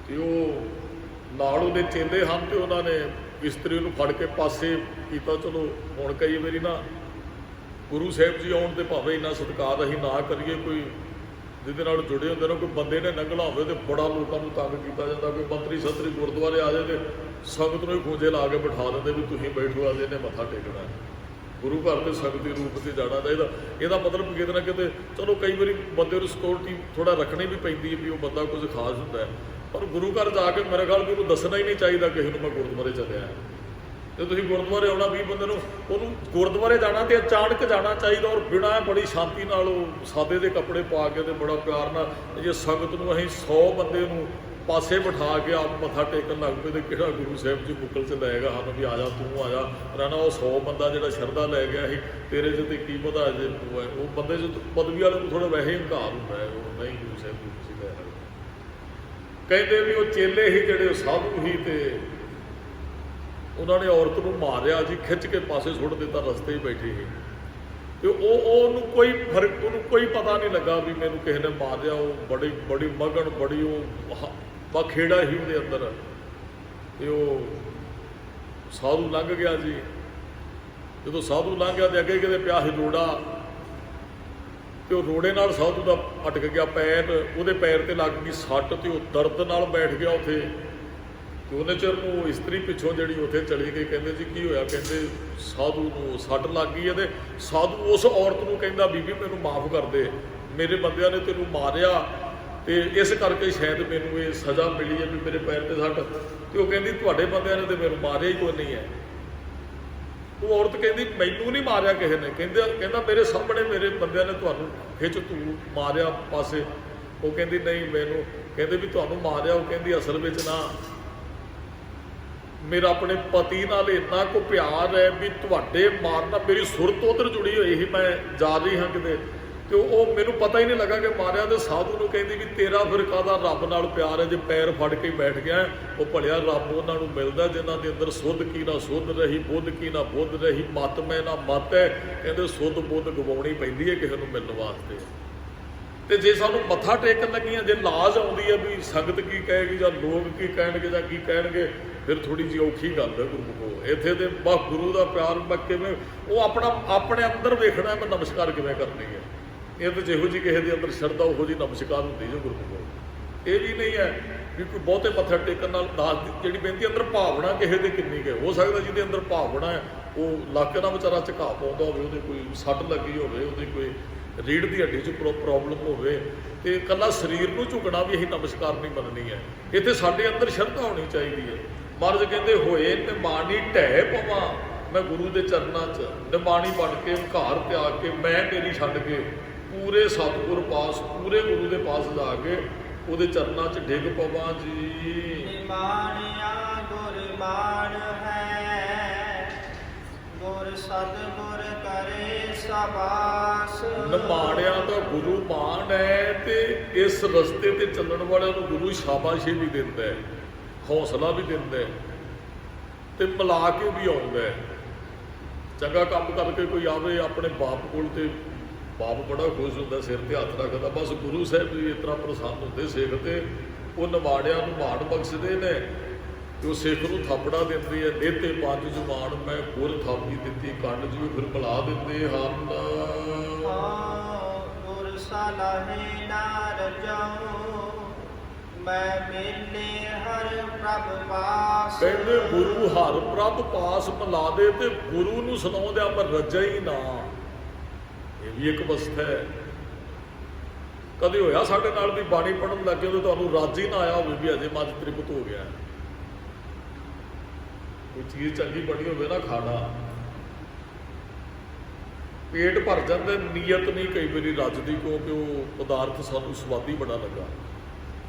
ਤੇ ਉਹ ਨਾਲ ਉਹਦੇ ਚੇਲੇ ਹਨ ਤੇ ਉਹਨਾਂ ਨੇ ਇਸਤਰੀ ਨੂੰ ਫੜ ਕੇ ਪਾਸੇ ਕੀਤਾ। ਚਲੋ ਹੁਣ ਕਈ ਵਾਰੀ ਨਾ ਗੁਰੂ ਸਾਹਿਬ ਜੀ ਆਉਣ ਤੇ ਭਾਵੇਂ ਇੰਨਾ ਸਤਿਕਾਰ ਅਸੀਂ ਨਾ ਕਰੀਏ, ਕੋਈ ਜਿਹਦੇ ਨਾਲ ਜੁੜੇ ਹੁੰਦੇ ਨੇ, ਕੋਈ ਬੰਦੇ ਨੇ ਲੰਘਣਾ ਹੋਵੇ ਤੇ ਬੜਾ ਲੋਕਾਂ ਨੂੰ ਤੰਗ ਕੀਤਾ ਜਾਂਦਾ। ਕੋਈ ਮੰਤਰੀ ਸੰਤਰੀ ਗੁਰਦੁਆਰੇ ਆ ਜਾਏ ਤੇ ਸੰਗਤ ਨੂੰ ਹੀ ਖੂੰਜੇ ਲਾ ਕੇ ਬਿਠਾ ਦਿੰਦੇ ਵੀ ਤੁਸੀਂ ਬੈਠੋ, ਅੱਜ ਇਹਨੇ ਮੱਥਾ ਟੇਕਣਾ। ਗੁਰੂ ਘਰ ਦੇ ਸੰਗਤੀ ਰੂਪ 'ਚ ਜਾਣਾ ਚਾਹੀਦਾ। ਇਹਦਾ ਮਤਲਬ ਕਿਤੇ ਨਾ ਕਿਤੇ ਚਲੋ ਕਈ ਵਾਰੀ ਬੰਦੇ ਨੂੰ ਸਿਕਿਉਰਿਟੀ ਥੋੜ੍ਹਾ ਰੱਖਣੀ ਵੀ ਪੈਂਦੀ ਹੈ ਵੀ ਉਹ ਬੰਦਾ ਕੁਝ ਖਾਸ ਹੁੰਦਾ ਹੈ, ਪਰ ਗੁਰੂ ਘਰ ਜਾ ਕੇ ਮੇਰੇ ਖਿਆਲ ਵੀ ਉਹਨੂੰ ਦੱਸਣਾ ਹੀ ਨਹੀਂ ਚਾਹੀਦਾ ਕਿਸੇ ਨੂੰ ਮੈਂ ਗੁਰਦੁਆਰੇ ਚੱਲਿਆ। ਤੇ ਤੁਸੀਂ ਗੁਰਦੁਆਰੇ ਆਉਣਾ 20 ਬੰਦੇ ਨੂੰ, ਉਹਨੂੰ ਗੁਰਦੁਆਰੇ ਜਾਣਾ ਤੇ ਅਚਾਨਕ ਜਾਣਾ ਚਾਹੀਦਾ, ਔਰ ਬਿਨਾਂ ਬੜੀ ਸ਼ਾਂਤੀ ਨਾਲ ਉਹ ਸਾਦੇ ਦੇ ਕੱਪੜੇ ਪਾ ਕੇ ਤੇ ਬੜਾ ਪਿਆਰ ਨਾਲ। ਜੇ ਸੰਗਤ ਨੂੰ ਅਸੀਂ 100 ਬੰਦੇ ਨੂੰ ਪਾਸੇ ਬਿਠਾ ਕੇ ਆਪ ਮੱਥਾ ਟੇਕਣ ਲੱਗ ਪਏ ਤੇ ਕਿਹੜਾ ਗੁਰੂ ਸਾਹਿਬ ਜੀ ਮੁਕਲ 'ਚ ਲਏਗਾ ਸਾਨੂੰ ਵੀ ਆ ਜਾ ਤੂੰ ਆ ਜਾ। ਰਹਿਣਾ ਉਹ 100 ਬੰਦਾ ਜਿਹੜਾ ਸ਼ਰਧਾ ਲੈ ਗਿਆ ਸੀ ਤੇਰੇ 'ਚ ਤੇ ਕੀ ਪਤਾ ਜੇ ਤੂੰ ਹੈ। ਉਹ ਬੰਦੇ 'ਚ ਪਦਵੀ ਵਾਲੇ ਨੂੰ ਥੋੜ੍ਹਾ ਵੈਸੇ ਹੰਕਾਰ ਹੁੰਦਾ ਹੈ, ਉਹ ਨਹੀਂ ਗੁਰੂ ਸਾਹਿਬ ਜੀ ਤੁਸੀਂ ਲੈ ਸਕਦੇ। ਕਹਿੰਦੇ ਵੀ ਉਹ ਚੇਲੇ ਹੀ ਜਿਹੜੇ ਸਾਧੂ ਹੀ ਤੇ ਉਹਨਾਂ ਨੇ ਔਰਤ ਨੂੰ ਮਾਰਿਆ ਜੀ, ਖਿੱਚ ਕੇ ਪਾਸੇ ਸੁੱਟ ਦਿੱਤਾ, ਰਸਤੇ ਹੀ ਬੈਠੇ ਸੀ। ਤੇ ਉਹਨੂੰ ਕੋਈ ਫਰਕ, ਉਹਨੂੰ ਕੋਈ ਪਤਾ ਨਹੀਂ ਲੱਗਾ ਵੀ ਮੈਨੂੰ ਕਿਸੇ ਨੇ ਮਾਰਿਆ। ਉਹ ਬੜੀ ਬੜੀ ਮਗਨ, ਬੜੀ ਉਹ ਬਖੇੜਾ ਹੀ ਉਹਦੇ ਅੰਦਰ। ਤੇ ਉਹ ਸਾਧੂ ਲੰਘ ਗਿਆ ਜੀ। ਜਦੋਂ ਸਾਧੂ ਲੰਘ ਗਿਆ ਤੇ ਅੱਗੇ ਕਿਤੇ ਪਿਆ ਸੀ ਰੋੜਾ, ਤੇ ਉਹ ਰੋੜੇ ਨਾਲ ਸਾਧੂ ਦਾ ਅਟਕ ਗਿਆ ਪੈਰ, ਉਹਦੇ ਪੈਰ ਤੇ ਲੱਗ ਗਈ ਸੱਟ, ਤੇ ਉਹ ਦਰਦ ਨਾਲ ਬੈਠ ਗਿਆ ਉੱਥੇ। ਤੇ ਉਹਨੇ ਚਿਰ ਨੂੰ ਇਸਤਰੀ ਪਿੱਛੋਂ ਜਿਹੜੀ ਉੱਥੇ ਚਲੀ ਗਈ, ਕਹਿੰਦੇ ਜੀ ਕੀ ਹੋਇਆ? ਕਹਿੰਦੇ ਸਾਧੂ ਨੂੰ ਸੱਟ ਲੱਗ ਗਈ ਹੈ। ਤੇ ਸਾਧੂ ਉਸ ਔਰਤ ਨੂੰ ਕਹਿੰਦਾ ਬੀਬੀ ਮੈਨੂੰ ਮਾਫ ਕਰ ਦੇ, ਮੇਰੇ ਬੰਦਿਆਂ ਨੇ ਤੈਨੂੰ ਮਾਰਿਆ ਤੇ ਇਸ ਕਰਕੇ ਸ਼ਾਇਦ ਮੈਨੂੰ ਇਹ ਸਜ਼ਾ ਮਿਲੀ ਹੈ ਵੀ ਮੇਰੇ ਪੈਰ ਤੇ ਸੱਟ। ਤੇ ਉਹ ਕਹਿੰਦੀ ਤੁਹਾਡੇ ਬੰਦਿਆਂ ਨੇ ਤੇ ਮੈਨੂੰ ਮਾਰਿਆ ਹੀ ਕੋਈ ਨਹੀਂ ਹੈ। ਉਹ ਔਰਤ ਕਹਿੰਦੀ ਮੈਨੂੰ ਨਹੀਂ ਮਾਰਿਆ ਕਿਸੇ ਨੇ। ਕਹਿੰਦਾ ਮੇਰੇ ਸਾਹਮਣੇ ਮੇਰੇ ਬੰਦਿਆਂ ਨੇ ਤੁਹਾਨੂੰ ਖਿੱਚ ਤੂੰ ਮਾਰਿਆ ਪਾਸੇ। ਉਹ ਕਹਿੰਦੀ ਨਹੀਂ ਮੈਨੂੰ, ਕਹਿੰਦੇ ਵੀ ਤੁਹਾਨੂੰ ਮਾਰਿਆ। ਉਹ ਕਹਿੰਦੀ ਅਸਲ ਵਿੱਚ ਨਾ ਮੇਰਾ ਆਪਣੇ ਪਤੀ ਨਾਲ ਇੰਨਾ ਕੁ ਪਿਆਰ ਹੈ ਵੀ ਤੁਹਾਡੇ ਮਾਰਨਾ ਮੇਰੀ ਸੁਰਤ ਉੱਧਰ ਜੁੜੀ ਹੋਈ ਸੀ, ਮੈਂ ਜਾ ਰਹੀ ਹਾਂ ਕਿਤੇ, ਤੇ ਉਹ ਮੈਨੂੰ ਪਤਾ ਹੀ ਨਹੀਂ ਲੱਗਾ ਕਿ ਮਾਰਿਆ। ਤੇ ਸਾਧੂ ਨੂੰ ਕਹਿੰਦੀ ਵੀ ਤੇਰਾ ਫਿਰ ਕਾਹਦਾ ਰੱਬ ਨਾਲ ਪਿਆਰ ਹੈ ਜੇ ਪੈਰ ਫੜ ਕੇ ਬੈਠ ਗਿਆ। ਉਹ ਭਲਿਆ ਰੱਬ ਉਹਨਾਂ ਨੂੰ ਮਿਲਦਾ ਜਿਨ੍ਹਾਂ ਦੇ ਅੰਦਰ ਸੁੱਧ ਕੀ ਨਾ ਸੁੱਧ ਰਹੀ, ਬੁੱਧ ਕੀ ਨਾ ਬੁੱਧ ਰਹੀ, ਮਤ ਮੈਂ ਨਾ ਮਤ ਹੈ। ਕਹਿੰਦੇ ਸੁੱਧ ਬੁੱਧ ਗਵਾਉਣੀ ਪੈਂਦੀ ਹੈ ਕਿਸੇ ਨੂੰ ਮਿਲਣ ਵਾਸਤੇ। ਤੇ ਜੇ ਸਾਨੂੰ ਮੱਥਾ ਟੇਕਣ ਲੱਗੀਆਂ, ਜੇ ਲਾਜ ਆਉਂਦੀ ਹੈ ਵੀ ਸੰਗਤ ਕੀ ਕਹੇਗੀ ਜਾਂ ਲੋਕ ਕੀ ਕਹਿਣਗੇ ਜਾਂ ਕੀ ਕਹਿਣਗੇ, ਫਿਰ ਥੋੜੀ ਜਿਹੀ ਔਖੀ ਗੱਲ ਹੈ ਗੁਰਮੁਖੋ। ਇੱਥੇ ਤੇ ਬਸ ਗੁਰੂ ਦਾ ਪਿਆਰ ਮੈਂ ਕਿਵੇਂ ਉਹ ਆਪਣੇ ਅੰਦਰ ਵੇਖਣਾ ਮੈਂ ਨਮਸਕਾਰ ਕਿਵੇਂ ਕਰਨੀ ਹੈ। ਇਹ ਤਾਂ ਜਿਹੋ ਜਿਹੀ ਕਿਸੇ ਦੇ ਅੰਦਰ ਸ਼ਰਧਾ ਉਹੋ ਜਿਹੀ ਨਮਸਕਾਰ ਹੁੰਦੀ ਜੋ ਗੁਰਮੁਖੋ। ਇਹ ਵੀ ਨਹੀਂ ਹੈ ਵੀ ਕੋਈ ਬਹੁਤੇ ਮੱਥਾ ਟੇਕਣ ਨਾਲ ਦਾਸ ਦੀ ਜਿਹੜੀ ਬੇਨਤੀ ਅੰਦਰ ਭਾਵਨਾ ਕਿਸੇ ਦੇ ਕਿੰਨੀ ਕੁ ਹੋ ਸਕਦਾ ਜਿਹਦੇ ਅੰਦਰ ਭਾਵਨਾ ਹੈ ਉਹ ਲੱਕ ਨਾਲ ਵਿਚਾਰਾ ਝੁਕਾ ਪਾਉਂਦਾ ਹੋਵੇ, ਉਹਦੇ ਕੋਈ ਸੱਟ ਲੱਗੀ ਹੋਵੇ, ਉਹਦੀ ਕੋਈ ਰੀੜ੍ਹ ਦੀ ਹੱਡੀ 'ਚ ਪ੍ਰੋਬਲਮ ਹੋਵੇ, ਤੇ ਇਕੱਲਾ ਸਰੀਰ ਨੂੰ ਝੁਕਣਾ ਵੀ ਅਸੀਂ ਨਮਸਕਾਰ ਨਹੀਂ ਮੰਨਣੀ ਹੈ। ਇੱਥੇ ਸਾਡੇ ਅੰਦਰ ਸ਼ਰਧਾ ਹੋਣੀ ਚਾਹੀਦੀ ਹੈ। ਮਹਾਰਾਜ ਕਹਿੰਦੇ ਹੋਏ ਨਿਮਾਣੀ ਢਹਿ ਪਵਾਂ ਮੈਂ ਗੁਰੂ ਦੇ ਚਰਨਾਂ 'ਚ, ਨਿਮਾਣੀ ਬਣ ਕੇ ਘਰ ਤਿਆਗ ਕੇ ਮੈਂ ਮੇਰੀ ਛੱਡ ਕੇ ਪੂਰੇ ਸਤਿਗੁਰ ਪਾਸ, ਪੂਰੇ ਗੁਰੂ ਦੇ ਪਾਸ ਜਾ ਕੇ ਉਹਦੇ ਚਰਨਾਂ 'ਚ ਡਿੱਗ ਪਵਾਂ ਜੀ। ਨਿਮਾਣਿਆ ਗੁਰਬਾਣ ਹੈ, ਗੁਰ ਸਤਿਗੁਰ ਕਰੇ ਸਬਾਸ। ਨਿਮਾਣਿਆ ਦਾ ਗੁਰੂ ਮਾਣ ਹੈ, ਤੇ ਇਸ ਰਸਤੇ ਤੇ ਚੱਲਣ ਵਾਲਿਆਂ ਨੂੰ ਗੁਰੂ ਸ਼ਾਬਾਸ਼ੀ ਵੀ ਦਿੰਦਾ ਹੈ, ਹੌਸਲਾ ਵੀ ਦਿੰਦਾ ਹੈ, ਤੇ ਮਿਲਾ ਕੇ ਵੀ ਆਉਂਦਾ ਹੈ। ਚੰਗਾ ਕੰਮ ਕਰਕੇ ਕੋਈ ਆਵੇ ਆਪਣੇ ਬਾਪ ਕੋਲ, ਤੇ ਬਾਪ ਬੜਾ ਖੁਸ਼ ਹੁੰਦਾ, ਸਿਰ ਤੇ ਹੱਥ ਰੱਖਦਾ। ਬਸ ਗੁਰੂ ਸਾਹਿਬ ਵੀ ਇਸ ਤਰ੍ਹਾਂ ਪ੍ਰਸੰਨ ਹੁੰਦੇ ਸਿੱਖ ਤੇ, ਉਹ ਨਿਮਾੜਿਆਂ ਨੂੰ ਮਾਣ ਬਖਸ਼ਦੇ ਨੇ, ਤੇ ਉਹ ਸਿੱਖ ਨੂੰ ਥਾਪੜਾ ਦਿੰਦੇ ਆ। ਦੇਤੇ ਪੰਜ ਜੁਬਾਨ ਮੈਂ ਗੁਰ ਥਾਪੀ ਦਿੱਤੀ ਕੰਡ ਜੀ, ਫਿਰ ਮਿਲਾ ਦਿੰਦੇ ਹਨ। ਗੁਰ ਸਲਾਹੇ ਨਾ ਰਜਾਉ ਮੈਂ ਮਿਲੇ ਹਰ ਪ੍ਰਭ ਪਾਸ। ਕਹਿੰਦੇ ਗੁਰੂ ਹਰ ਪ੍ਰਭ ਪਾਸ ਮਿਲਾ ਦੇ, ਤੇ ਗੁਰੂ ਨੂੰ ਸੁਣਾਉਂਦਿਆਂ ਮੈਂ ਰੱਜਾ ਹੀ ਨਾ। ਇਹ ਵੀ ਇੱਕ ਅਵਸਥਾ ਹੈ। ਕਦੇ ਹੋਇਆ ਸਾਡੇ ਨਾਲ ਵੀ ਬਾਣੀ ਪੜ੍ਹਨ ਲੱਗੇ ਉਦੋਂ ਤੁਹਾਨੂੰ ਰੱਜ ਹੀ ਨਾ ਆਇਆ ਹੋਵੇ ਵੀ ਅਜੇ ਮੱਝ ਤ੍ਰਿਪਤ ਹੋ ਗਿਆ। ਕੋਈ ਚੀਜ਼ ਚੰਗੀ ਬਣੀ ਹੋਵੇ ਨਾ, ਖਾਣਾ ਪੇਟ ਭਰ ਜਾਂਦਾ, ਨੀਅਤ ਨਹੀਂ ਕਈ ਵਾਰੀ ਰੱਜਦੀ, ਕਿਉਂਕਿ ਉਹ ਪਦਾਰਥ ਸਾਨੂੰ ਸਵਾਦੀ ਬੜਾ ਲੱਗਾ।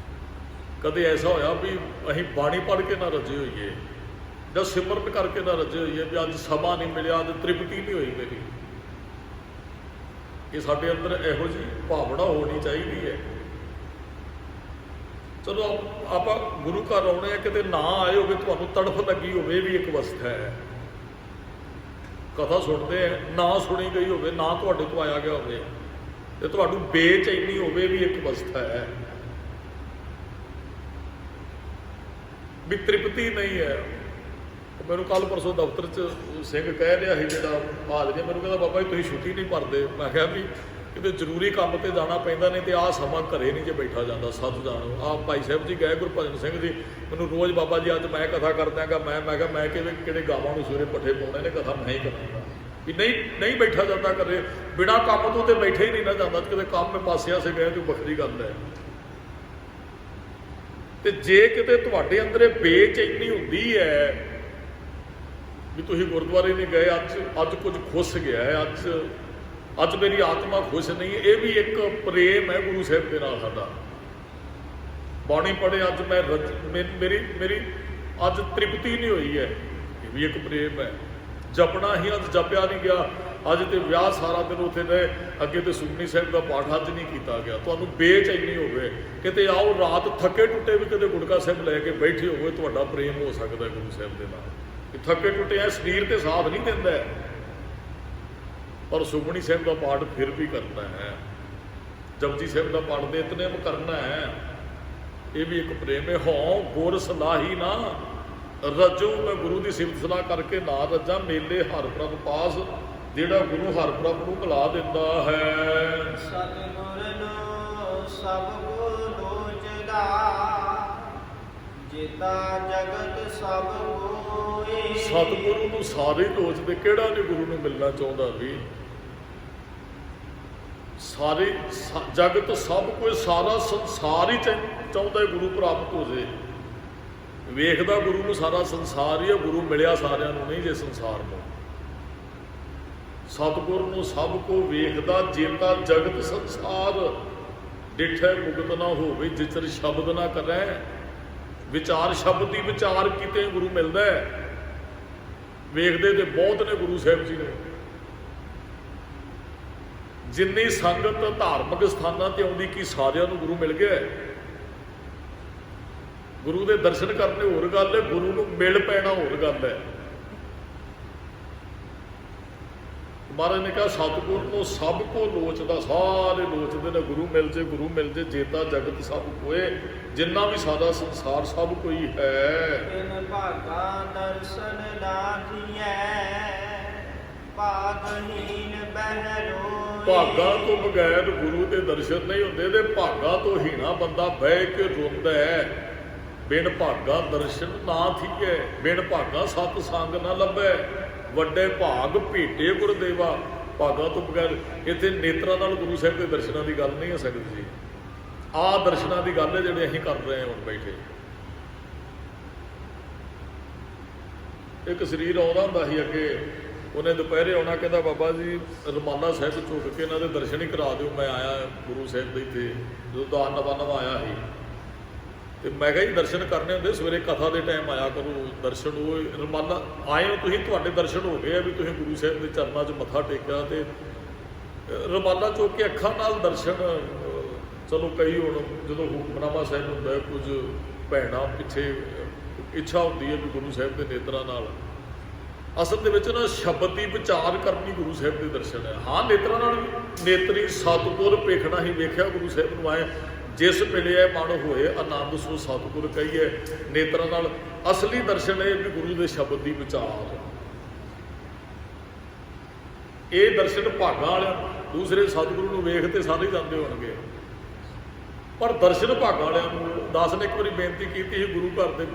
ਕਦੇ ਐਸਾ ਹੋਇਆ ਵੀ ਅਸੀਂ ਬਾਣੀ ਪੜ੍ਹ ਕੇ ਨਾ ਰੱਜੇ ਹੋਈਏ, ਜਾਂ ਸਿਮਰਨ ਕਰਕੇ ਨਾ ਰੱਜੇ ਹੋਈਏ ਵੀ ਅੱਜ ਸਮਾਂ ਨਹੀਂ ਮਿਲਿਆ, ਅੱਜ ਤ੍ਰਿਪਤੀ ਨਹੀਂ ਹੋਈ ਮੇਰੀ। ਇਹ ਸਾਡੇ ਅੰਦਰ ਇਹੋ ਜਿਹੀ ਭਾਵਨਾ ਹੋਣੀ ਚਾਹੀਦੀ ਹੈ। ਚਲੋ ਆਪਾਂ ਗੁਰੂ ਘਰ ਆਉਣੇ ਆ, ਕਿਤੇ ਨਾ ਆਏ ਹੋਵੇ, ਤੁਹਾਨੂੰ ਤੜਫ ਲੱਗੀ ਹੋਵੇ, ਵੀ ਇੱਕ ਅਵਸਥਾ ਹੈ। ਕਥਾ ਸੁਣਦੇ ਆ, ਨਾ ਸੁਣੀ ਗਈ ਹੋਵੇ, ਨਾ ਤੁਹਾਡੇ ਤੋਂ ਆਇਆ ਗਿਆ ਹੋਵੇ, ਤੇ ਤੁਹਾਨੂੰ ਬੇਚੈਨੀ ਹੋਵੇ, ਵੀ ਇੱਕ ਅਵਸਥਾ ਹੈ। ਵੀ ਤ੍ਰਿਪਤੀ ਨਹੀਂ ਹੈ। ਮੈਨੂੰ ਕੱਲ ਪਰਸੋਂ ਦਫ਼ਤਰ 'ਚ ਸਿੰਘ ਕਹਿ ਰਿਹਾ ਸੀ ਜਿਹੜਾ ਹਾਜ਼ਰੀ, ਮੈਨੂੰ ਕਹਿੰਦਾ ਬਾਬਾ ਜੀ ਤੁਸੀਂ ਛੁੱਟੀ ਨਹੀਂ ਭਰਦੇ। ਮੈਂ ਕਿਹਾ ਵੀ ਕਿਤੇ ਜ਼ਰੂਰੀ ਕੰਮ ਤੇ ਜਾਣਾ ਪੈਂਦਾ, ਨਹੀਂ ਤੇ ਆਹ ਸਮਾਂ ਘਰੇ ਨਹੀਂ ਜੇ ਬੈਠਾ ਜਾਂਦਾ। ਸੱਚ ਜਾਣੋ, ਆਹ ਭਾਈ ਸਾਹਿਬ ਜੀ ਗਏ ਗੁਰਭਜਨ ਸਿੰਘ ਜੀ, ਮੈਨੂੰ ਰੋਜ਼ ਬਾਬਾ ਜੀ ਅੱਜ ਮੈਂ ਕਥਾ ਕਰ ਦਿਆਂਗਾ। ਮੈਂ ਕਿਹਾ ਮੈਂ ਕਿਹੜੇ ਗਾਵਾਂ ਨੂੰ ਸਵੇਰੇ ਪੱਠੇ ਪਾਉਣੇ ਨੇ, ਕਥਾ ਮੈਂ ਹੀ ਕਰਾਂਗਾ। ਵੀ ਨਹੀਂ ਬੈਠਾ ਜਾਂਦਾ ਘਰੇ, ਬਿਨਾਂ ਕੰਮ ਤੋਂ ਤੇ ਬੈਠੇ ਹੀ ਨਹੀਂ ਨਾ ਜਾਂਦਾ। ਕਿਤੇ ਕੰਮ ਮੈਂ ਪਾਸਿਆ ਸੇ ਗਏ ਤੇ ਵੱਖਰੀ ਗੱਲ ਹੈ। ਤੇ ਜੇ ਕਿਤੇ ਤੁਹਾਡੇ ਅੰਦਰ ਇਹ ਬੇਚੈਨੀ ਹੁੰਦੀ ਹੈ ਵੀ ਤੁਸੀਂ ਗੁਰਦੁਆਰੇ ਨਹੀਂ ਗਏ, ਅੱਜ ਕੁਝ ਖੁੱਸ ਗਿਆ ਹੈ, ਅੱਜ ਮੇਰੀ ਆਤਮਾ ਖੁਸ਼ ਨਹੀਂ, ਇਹ ਵੀ ਇੱਕ ਪ੍ਰੇਮ ਹੈ ਗੁਰੂ ਸਾਹਿਬ ਦੇ ਨਾਲ ਸਾਡਾ। ਬਾਣੀ ਪੜ੍ਹੇ ਅੱਜ ਮੇਰੀ ਅੱਜ ਤ੍ਰਿਪਤੀ ਨਹੀਂ ਹੋਈ ਹੈ, ਇਹ ਵੀ ਇੱਕ ਪ੍ਰੇਮ ਹੈ। ਜਪਣਾ ਹੀ ਅੱਜ ਜਪਿਆ ਨਹੀਂ ਗਿਆ, ਅੱਜ ਤੇ ਵਿਆਹ ਸਾਰਾ ਦਿਨ ਉੱਥੇ ਰਹੇ, ਅੱਗੇ ਤੇ ਸੁਖਮਨੀ ਸਾਹਿਬ ਦਾ ਪਾਠ ਅੱਜ ਨਹੀਂ ਕੀਤਾ ਗਿਆ। ਤੁਹਾਨੂੰ ਬੇਚੈਨੀ ਹੋਵੇ, ਕਿਤੇ ਆਓ ਰਾਤ ਥੱਕੇ ਟੁੱਟੇ ਵੀ ਕਿਤੇ ਗੁਟਕਾ ਸਾਹਿਬ ਲੈ ਕੇ ਬੈਠੇ ਹੋਵੇ, ਤੁਹਾਡਾ ਪ੍ਰੇਮ ਹੋ ਸਕਦਾ ਗੁਰੂ ਸਾਹਿਬ ਦੇ ਨਾਲ। ਥੱਕੇ ਟੁੱਟੇ ਆ, ਸਰੀਰ ਤੇ ਸਾਥ ਨਹੀਂ ਦਿੰਦਾ। ਪਰ ਸੁਖਮਨੀ ਸਾਹਿਬ ਦਾ ਪਾਠ ਫਿਰ ਵੀ ਕਰਨਾ ਹੈ, ਜਪਜੀ ਸਾਹਿਬ ਦਾ ਪਾਠ ਦੇ ਇਤਨੇਮ ਕਰਨਾ ਹੈ। ਇਹ ਵੀ ਇੱਕ ਪ੍ਰੇਮ ਹੈ। ਹਉ ਗੁਰ ਸਲਾਹੀ ਨਾ ਰਜੂ, ਮੈਂ ਗੁਰੂ ਦੀ ਸਿਫਤ ਸਲਾਹ ਕਰਕੇ ਨਾ ਰੱਜਾਂ, ਮੇਲੇ ਹਰ ਪ੍ਰਭ ਪਾਸ, ਜਿਹੜਾ ਗੁਰੂ ਹਰ ਪ੍ਰਭ ਨੂੰ ਭੁਲਾ ਦਿੰਦਾ ਹੈ। ਸਤਿਗੁਰ ਨੂੰ ਸਭ ਕੋ ਲੋਚਦਾ, ਜੇਤਾ ਜਗਤ ਸਭ ਕੋਇ। ਸਤਿਗੁਰੂ ਨੂੰ ਸਾਰੇ ਲੋਚਦੇ, ਕਿਹੜਾ ਨਹੀਂ ਗੁਰੂ ਨੂੰ ਮਿਲਣਾ ਚਾਹੁੰਦਾ ਵੀ। ਸਾਰੇ ਜਗਤ ਸਭ ਕੋਈ, ਸਾਰਾ ਸੰਸਾਰ ਹੀ ਚਾਹੁੰਦਾ ਹੈ ਗੁਰੂ ਪ੍ਰਾਪਤ ਹੋ ਜੇ। ਵੇਖਦਾ ਗੁਰੂ ਨੂੰ ਸਾਰਾ ਸੰਸਾਰ ਹੀ ਹੈ, ਗੁਰੂ ਮਿਲਿਆ ਸਾਰਿਆਂ ਨੂੰ ਨਹੀਂ ਜੇ ਸੰਸਾਰ ਨੂੰ। ਸਤਿਗੁਰ ਨੂੰ ਸਭ ਕੋ ਵੇਖਦਾ, ਜੇਤਾ ਜਗਤ ਸੰਸਾਰ, ਡਿਠੈ ਮੁਕਤ ਨਾ ਹੋਵੇ, ਜਿਚਰ ਸ਼ਬਦ ਨਾ ਕਰੈ। ਵਿਚਾਰ ਸ਼ਬਦ ਦੀ ਵਿਚਾਰ ਕੀਤੇ ਗੁਰੂ ਮਿਲਦਾ ਹੈ। ਵੇਖਦੇ ਤੇ ਬਹੁਤ ਨੇ ਗੁਰੂ ਸਾਹਿਬ ਜੀ ਨੇ। ਜਿੰਨੀ ਸੰਗਤ ਧਾਰਮਿਕ ਸਥਾਨਾਂ ਤੇ ਆਉਂਦੀ, ਕੀ ਸਾਰਿਆਂ ਨੂੰ ਗੁਰੂ ਮਿਲ ਗਿਆ? ਗੁਰੂ ਦੇ ਦਰਸ਼ਨ ਕਰਨੇ ਹੋਰ ਗੱਲ ਹੈ, ਗੁਰੂ ਨੂੰ ਮਿਲ ਪੈਣਾ ਹੋਰ ਗੱਲ ਹੈ। ਮਹਾਰਾਜ ਨੇ ਕਿਹਾ ਸਤਿਗੁਰ ਨੂੰ ਸਭ ਕੋ ਲੋਚਦਾ, ਸਾਰੇ ਲੋਚਦੇ ਨੇ ਗੁਰੂ ਮਿਲ ਜੇ, ਗੁਰੂ ਮਿਲ ਜੇ, ਜੇਤਾ ਜਗਤ ਸਭ ਕੋਏ, ਜਿੰਨਾ ਵੀ ਸਾਰਾ ਸੰਸਾਰ ਸਭ ਕੋਈ ਹੈ। ਤਿਨ ਭਾਗਾ ਦਰਸ਼ਨ ਨਾ ਦੀਐ, ਭਾਗਹੀਨ ਬਹਿਰੋਏ। ਭਾਗਾਂ ਤੋਂ ਬਗੈਰ ਗੁਰੂ ਦੇ ਦਰਸ਼ਨ ਨਹੀਂ ਹੁੰਦੇ, ਤੇ ਭਾਗਾਂ ਤੋਂ ਹੀਣਾ ਬੰਦਾ ਬਹਿ ਕੇ ਰੋਂਦਾ ਹੈ। ਬਿਨ ਭਾਗਾ ਦਰਸ਼ਨ ਨਾ ਥੀਏ, ਬਿਨ ਭਾਗਾ ਸਤ ਸੰਗ ਨਾ ਲੱਭੈ, ਵੱਡੇ ਭਾਗ ਭੇਟੇ ਗੁਰਦੇਵਾ। ਭਾਗਾਂ ਤੋਂ ਬਗੈਰ ਇੱਥੇ ਨੇਤਰਾਂ ਨਾਲ ਗੁਰੂ ਸਾਹਿਬ ਦੇ ਦਰਸ਼ਨਾਂ ਦੀ ਗੱਲ ਨਹੀਂ ਹੋ ਸਕਦੀ ਜੀ। ਆਹ ਦਰਸ਼ਨਾਂ ਦੀ ਗੱਲ ਹੈ ਜਿਹੜੇ ਅਸੀਂ ਕਰ ਰਹੇ ਹਾਂ ਹੁਣ ਬੈਠੇ। ਇੱਕ ਸਰੀਰ ਆਉਂਦਾ ਹੁੰਦਾ ਸੀ ਅੱਗੇ, ਉਹਨੇ ਦੁਪਹਿਰੇ ਆਉਣਾ, ਕਹਿੰਦਾ ਬਾਬਾ ਜੀ ਰੁਮਾਲਾ ਸਾਹਿਬ ਚੁੱਕ ਕੇ ਇਹਨਾਂ ਦੇ ਦਰਸ਼ਨ ਹੀ ਕਰਾ ਦਿਓ। ਮੈਂ ਆਇਆ ਗੁਰੂ ਸਾਹਿਬ ਦੇ ਇੱਥੇ ਜਦੋਂ ਨਵਾਂ ਆਇਆ ਸੀ, ਤੇ ਮੈਂ ਕਿਹਾ ਜੀ ਦਰਸ਼ਨ ਕਰਨੇ ਹੁੰਦੇ ਸਵੇਰੇ ਕਥਾ ਦੇ ਟਾਈਮ ਆਇਆ ਕਰੋ, ਦਰਸ਼ਨ ਉਹ ਰੁਮਾਲਾ ਆਏ ਹੋ ਤੁਸੀਂ, ਤੁਹਾਡੇ ਦਰਸ਼ਨ ਹੋ ਗਏ ਆ ਵੀ ਤੁਸੀਂ ਗੁਰੂ ਸਾਹਿਬ ਦੇ ਚਰਨਾਂ 'ਚ ਮੱਥਾ ਟੇਕਿਆ, ਤੇ ਰੁਮਾਲਾ ਚੁੱਕ ਕੇ ਅੱਖਾਂ ਨਾਲ ਦਰਸ਼ਨ। ਚਲੋ ਕਈ ਹੁਣ ਜਦੋਂ ਹੁਕਮਨਾਮਾ ਸਾਹਿਬ ਹੁੰਦਾ, ਕੁਝ ਭੈਣਾਂ ਪਿੱਛੇ ਇੱਛਾ ਹੁੰਦੀ ਹੈ ਵੀ ਗੁਰੂ ਸਾਹਿਬ ਦੇ ਨੇਤਰਾਂ ਨਾਲ। ਅਸਲ ਦੇ ਵਿੱਚ ਨਾ ਸ਼ਬਦ ਦੀ ਵਿਚਾਰ ਕਰਨੀ ਗੁਰੂ ਸਾਹਿਬ ਦੇ ਦਰਸ਼ਨ ਹੈ। ਹਾਂ ਨੇਤਰਾਂ ਨਾਲ ਵੀ, ਨੇਤਰੀ ਸਤਿਗੁਰ ਵੇਖਣਾ ਹੀ ਵੇਖਿਆ ਗੁਰੂ ਸਾਹਿਬ ਨੂੰ ਆਏ, ਜਿਸ ਮਿਲਿਆ ਮਨ ਹੋਏ ਆਨੰਦ ਸੋ ਸਤਿਗੁਰ ਕਹੀਏ। ਨੇਤਰਾਂ ਨਾਲ ਅਸਲੀ ਦਰਸ਼ਨ ਹੈ ਵੀ ਗੁਰੂ ਦੇ ਸ਼ਬਦ ਦੀ ਵਿਚਾਰ। ਇਹ ਦਰਸ਼ਨ ਭਾਗਾਂ ਵਾਲਿਆਂ, ਦੂਸਰੇ ਸਤਿਗੁਰੂ ਨੂੰ ਵੇਖ ਤੇ ਸਾਰੇ ਜਾਂਦੇ ਹੋਣਗੇ, ਪਰ ਦਰਸ਼ਨ ਭਾਗਾਂ ਵਾਲਿਆਂ ਨੂੰ। ਦਾਸ ਨੇ ਇੱਕ ਵਾਰੀ ਬੇਨਤੀ ਕੀਤੀ ਸੀ ਗੁਰੂ ਘਰ ਦੇ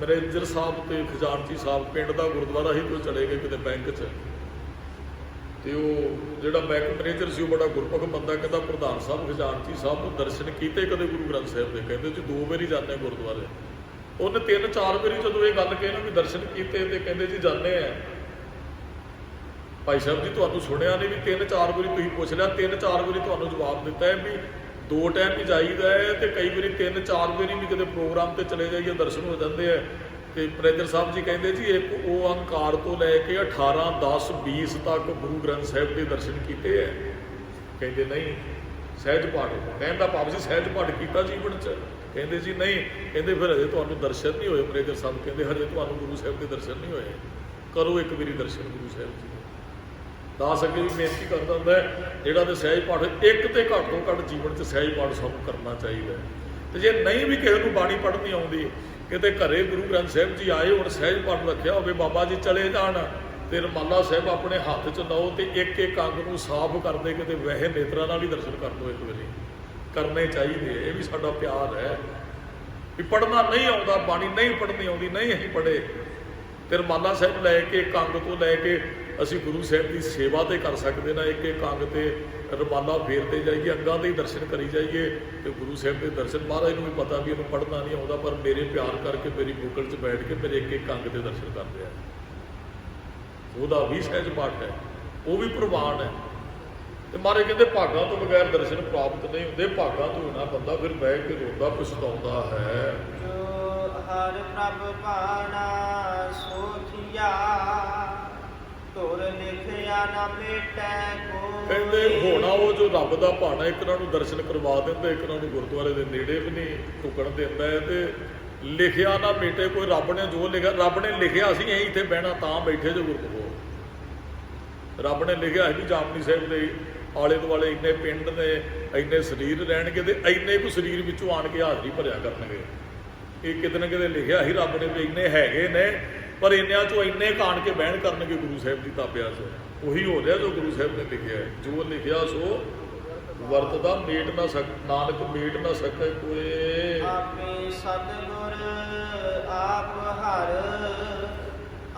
ਮੈਨੇਜਰ ਸਾਹਿਬ ਤੇ ਖਜ਼ਾਨਚੀ ਸਾਹਿਬ, ਪਿੰਡ ਦਾ ਗੁਰਦੁਆਰਾ ਸੀ, ਤੇ ਉਹ ਚਲੇ ਗਏ ਕਿਤੇ ਬੈਂਕ 'ਚ, ਤੇ ਉਹ ਜਿਹੜਾ ਬੈਂਕ ਮੈਨੇਜਰ ਸੀ ਉਹ ਬੜਾ ਗੁਰਪੁਰਖ ਬੰਦਾ, ਕਹਿੰਦਾ ਪ੍ਰਧਾਨ ਸਾਹਿਬ ਖਜ਼ਾਨਚੀ ਸਾਹਿਬ ਨੂੰ ਦਰਸ਼ਨ ਕੀਤੇ ਕਦੇ ਗੁਰੂ ਗ੍ਰੰਥ ਸਾਹਿਬ ਦੇ? ਕਹਿੰਦੇ ਜੀ 2 ਵਾਰੀ ਜਾਂਦੇ ਗੁਰਦੁਆਰੇ। ਉਹਨੇ 3-4 ਵਾਰੀ ਜਦੋਂ ਇਹ ਗੱਲ ਕਹੀ ਨਾ ਵੀ ਦਰਸ਼ਨ ਕੀਤੇ, ਤੇ ਕਹਿੰਦੇ ਜੀ ਜਾਂਦੇ ਆ। ਭਾਈ ਸਾਹਿਬ ਜੀ ਤੁਹਾਨੂੰ ਸੁਣਿਆ ਨਹੀਂ ਵੀ 3-4 ਵਾਰੀ ਤੁਸੀਂ ਪੁੱਛ ਲਿਆ, 3-4 ਵਾਰੀ ਤੁਹਾਨੂੰ ਜਵਾਬ ਦਿੱਤਾ ਹੈ ਵੀ 2 ਟਾਈਮ ਹੀ ਜਾਈਦਾ ਹੈ, ਤੇ ਕਈ ਵਾਰੀ 3-4 ਵਾਰੀ ਵੀ ਕਿਤੇ ਪ੍ਰੋਗਰਾਮ ਤੇ ਚਲੇ ਜਾਈਏ ਦਰਸ਼ਨ ਹੋ ਜਾਂਦੇ ਆ। ਤੇ ਮੈਨੇਜਰ ਸਾਹਿਬ ਜੀ ਕਹਿੰਦੇ ਜੀ ਇੱਕ ਓਅੰਕਾਰ ਤੋਂ ਲੈ ਕੇ 18, 10, 20 ਤੱਕ ਗੁਰੂ ਗ੍ਰੰਥ ਸਾਹਿਬ ਦੇ ਦਰਸ਼ਨ ਕੀਤੇ ਹੈ? ਕਹਿੰਦੇ ਨਹੀਂ। ਸਹਿਜ ਪਾਠ, ਕਹਿਣ ਦਾ ਭਾਵ ਸੀ ਸਹਿਜ ਪਾਠ ਕੀਤਾ ਜੀਵਨ 'ਚ? ਕਹਿੰਦੇ ਜੀ ਨਹੀਂ। ਕਹਿੰਦੇ ਫਿਰ ਹਜੇ ਤੁਹਾਨੂੰ ਦਰਸ਼ਨ ਨਹੀਂ ਹੋਏ। ਮੈਨੇਜਰ ਸਾਹਿਬ ਕਹਿੰਦੇ ਹਜੇ ਤੁਹਾਨੂੰ ਗੁਰੂ ਸਾਹਿਬ ਦੇ ਦਰਸ਼ਨ ਨਹੀਂ ਹੋਏ, ਕਰੋ ਇੱਕ ਵਾਰੀ ਦਰਸ਼ਨ ਗੁਰੂ ਸਾਹਿਬ ਜੀ। ਦਾਸ ਅੱਗੇ ਵੀ ਬੇਨਤੀ ਕਰਦਾ ਹੁੰਦਾ ਜਿਹੜਾ ਤੇ ਸਹਿਜ ਪਾਠ ਇੱਕ ਤੇ ਘੱਟ ਤੋਂ ਘੱਟ ਜੀਵਨ 'ਚ ਸਹਿਜ ਪਾਠ ਸਾਨੂੰ ਕਰਨਾ ਚਾਹੀਦਾ। ਤੇ ਜੇ ਨਹੀਂ ਵੀ ਕਿਸੇ ਨੂੰ ਬਾਣੀ ਪੜ੍ਹਨੀ ਆਉਂਦੀ, ਕਿਤੇ ਘਰੇ ਗੁਰੂ ਗ੍ਰੰਥ ਸਾਹਿਬ ਜੀ ਆਏ ਹੁਣ ਸਹਿਜ ਪਾਠ ਰੱਖਿਆ ਹੋਵੇ, ਬਾਬਾ ਜੀ ਚਲੇ ਜਾਣ ਤੇ ਰੁਮਾਲਾ ਸਾਹਿਬ ਆਪਣੇ ਹੱਥ 'ਚ ਲਓ ਤੇ ਇੱਕ ਅੰਗ ਨੂੰ ਸਾਫ਼ ਕਰਦੇ, ਕਿਤੇ ਵਹਿ ਨੇਤਰਾਂ ਨਾਲ ਹੀ ਦਰਸ਼ਨ ਕਰ ਲਓ ਇੱਕ ਵਾਰੀ। ਕਰਨੇ ਚਾਹੀਦੇ, ਇਹ ਵੀ ਸਾਡਾ ਪਿਆਰ ਹੈ। ਵੀ ਪੜ੍ਹਨਾ ਨਹੀਂ ਆਉਂਦਾ, ਬਾਣੀ ਨਹੀਂ ਪੜ੍ਹਨੀ ਆਉਂਦੀ, ਨਹੀਂ ਅਸੀਂ ਪੜ੍ਹੇ, ਤੇ ਰੁਮਾਲਾ ਸਾਹਿਬ ਲੈ ਕੇ ਇੱਕ ਅੰਗ ਤੋਂ ਲੈ ਕੇ ਅਸੀਂ ਗੁਰੂ ਸਾਹਿਬ ਦੀ ਸੇਵਾ ਤੇ ਕਰ ਸਕਦੇ ਨਾ। ਇੱਕ ਅੰਗ ਤੇ ਰੁਮਾਲਾ ਫੇਰਦੇ ਜਾਈਏ, ਅੰਗਾਂ ਦੇ ਹੀ ਦਰਸ਼ਨ ਕਰੀ ਜਾਈਏ, ਤੇ ਗੁਰੂ ਸਾਹਿਬ ਦੇ ਦਰਸ਼ਨ। ਮਹਾਰਾਜ ਨੂੰ ਵੀ ਪਤਾ ਵੀ ਇਹਨੂੰ ਪੜ੍ਹਨਾ ਨਹੀਂ ਆਉਂਦਾ, ਪਰ ਮੇਰੇ ਪਿਆਰ ਕਰਕੇ ਮੇਰੀ ਬੁੱਕਲ 'ਚ ਬੈਠ ਕੇ ਮੇਰੇ ਇੱਕ ਅੰਗ ਦੇ ਦਰਸ਼ਨ ਕਰਦੇ ਆ। ਉਹਦਾ ਵੀ ਸਹਿਜ ਪਾਠ ਹੈ, ਉਹ ਵੀ ਪ੍ਰਵਾਨ ਹੈ। ਤੇ ਮਹਾਰਾਜ ਕਹਿੰਦੇ ਭਾਗਾਂ ਤੋਂ ਬਗੈਰ ਦਰਸ਼ਨ ਪ੍ਰਾਪਤ ਨਹੀਂ ਹੁੰਦੇ। ਭਾਗਾਂ ਤੋਂ ਨਾ ਬੰਦਾ ਫਿਰ ਬਹਿ ਕੇ ਰੋਂਦਾ ਪਛਤਾਉਂਦਾ ਹੈ। ਜੋ ਹਰ ਪ੍ਰਭ ਭਾਣਾ ਸੋਚਿਆ, ਤੁਰ ਲਿਖਿਆ ਨਾ ਮਿਟੈ ਕੋਈ। ਕਹਿੰਦੇ ਹੋਣਾ ਉਹ ਜੋ ਰੱਬ ਦਾ ਭਾਣਾ, ਇੱਕ ਨੂੰ ਦਰਸ਼ਨ ਕਰਵਾ ਦਿੰਦਾ, ਇੱਕ ਨੂੰ ਗੁਰਦੁਆਰੇ ਦੇ ਨੇੜੇ ਵੀ ਨਹੀਂ ਢੁਕਣ ਦਿੰਦਾ ਹੈ, ਤੇ ਲਿਖਿਆ ਨਾ ਮਿਟੇ ਕੋਈ। ਰੱਬ ਨੇ ਜੋ ਲਿਖਿਆ, ਰੱਬ ਨੇ ਲਿਖਿਆ ਅਸੀਂ ਇੱਥੇ ਬਹਿਣਾ ਤਾਂ ਬੈਠੇ ਜੋ ਗੁਰਮੁਖੋ। ਰੱਬ ਨੇ ਲਿਖਿਆ ਸੀ ਵੀ ਜਾਮਨੀ ਸਾਹਿਬ ਦੇ ਆਲੇ ਦੁਆਲੇ ਇੰਨੇ ਪਿੰਡ ਨੇ, ਇੰਨੇ ਸਰੀਰ ਰਹਿਣਗੇ ਤੇ ਇੰਨੇ ਕੁ ਸਰੀਰ ਵਿੱਚੋਂ ਆਣ ਕੇ ਹਾਜ਼ਰੀ ਭਰਿਆ ਕਰਨਗੇ। ਇਹ ਕਿਤੇ ਨਾ ਕਿਤੇ ਲਿਖਿਆ ਸੀ ਰੱਬ ਨੇ ਵੀ ਇੰਨੇ ਹੈਗੇ ਨੇ, ਪਰ ਇੰਨਿਆਂ ਚੋਂ ਇੰਨੇ ਕਾਣ ਕੇ ਬਹਿਣ ਕਰਨਗੇ ਗੁਰੂ ਸਾਹਿਬ ਦੀ ਤਾਬਿਆ 'ਚ। ਉਹੀ ਹੋ ਰਿਹਾ ਜੋ ਗੁਰੂ ਸਾਹਿਬ ਨੇ ਲਿਖਿਆ ਹੈ। ਜੋ ਲਿਖਿਆ ਸੋ ਵਰਤਦਾ, ਮੇਟ ਨਾ ਸਕ ਨਾਨਕ ਮੇਟ ਨਾ ਸਕੇ ਕੋਏ। ਆਪੇ ਸਤਿਗੁਰ ਆਪ ਹਰ,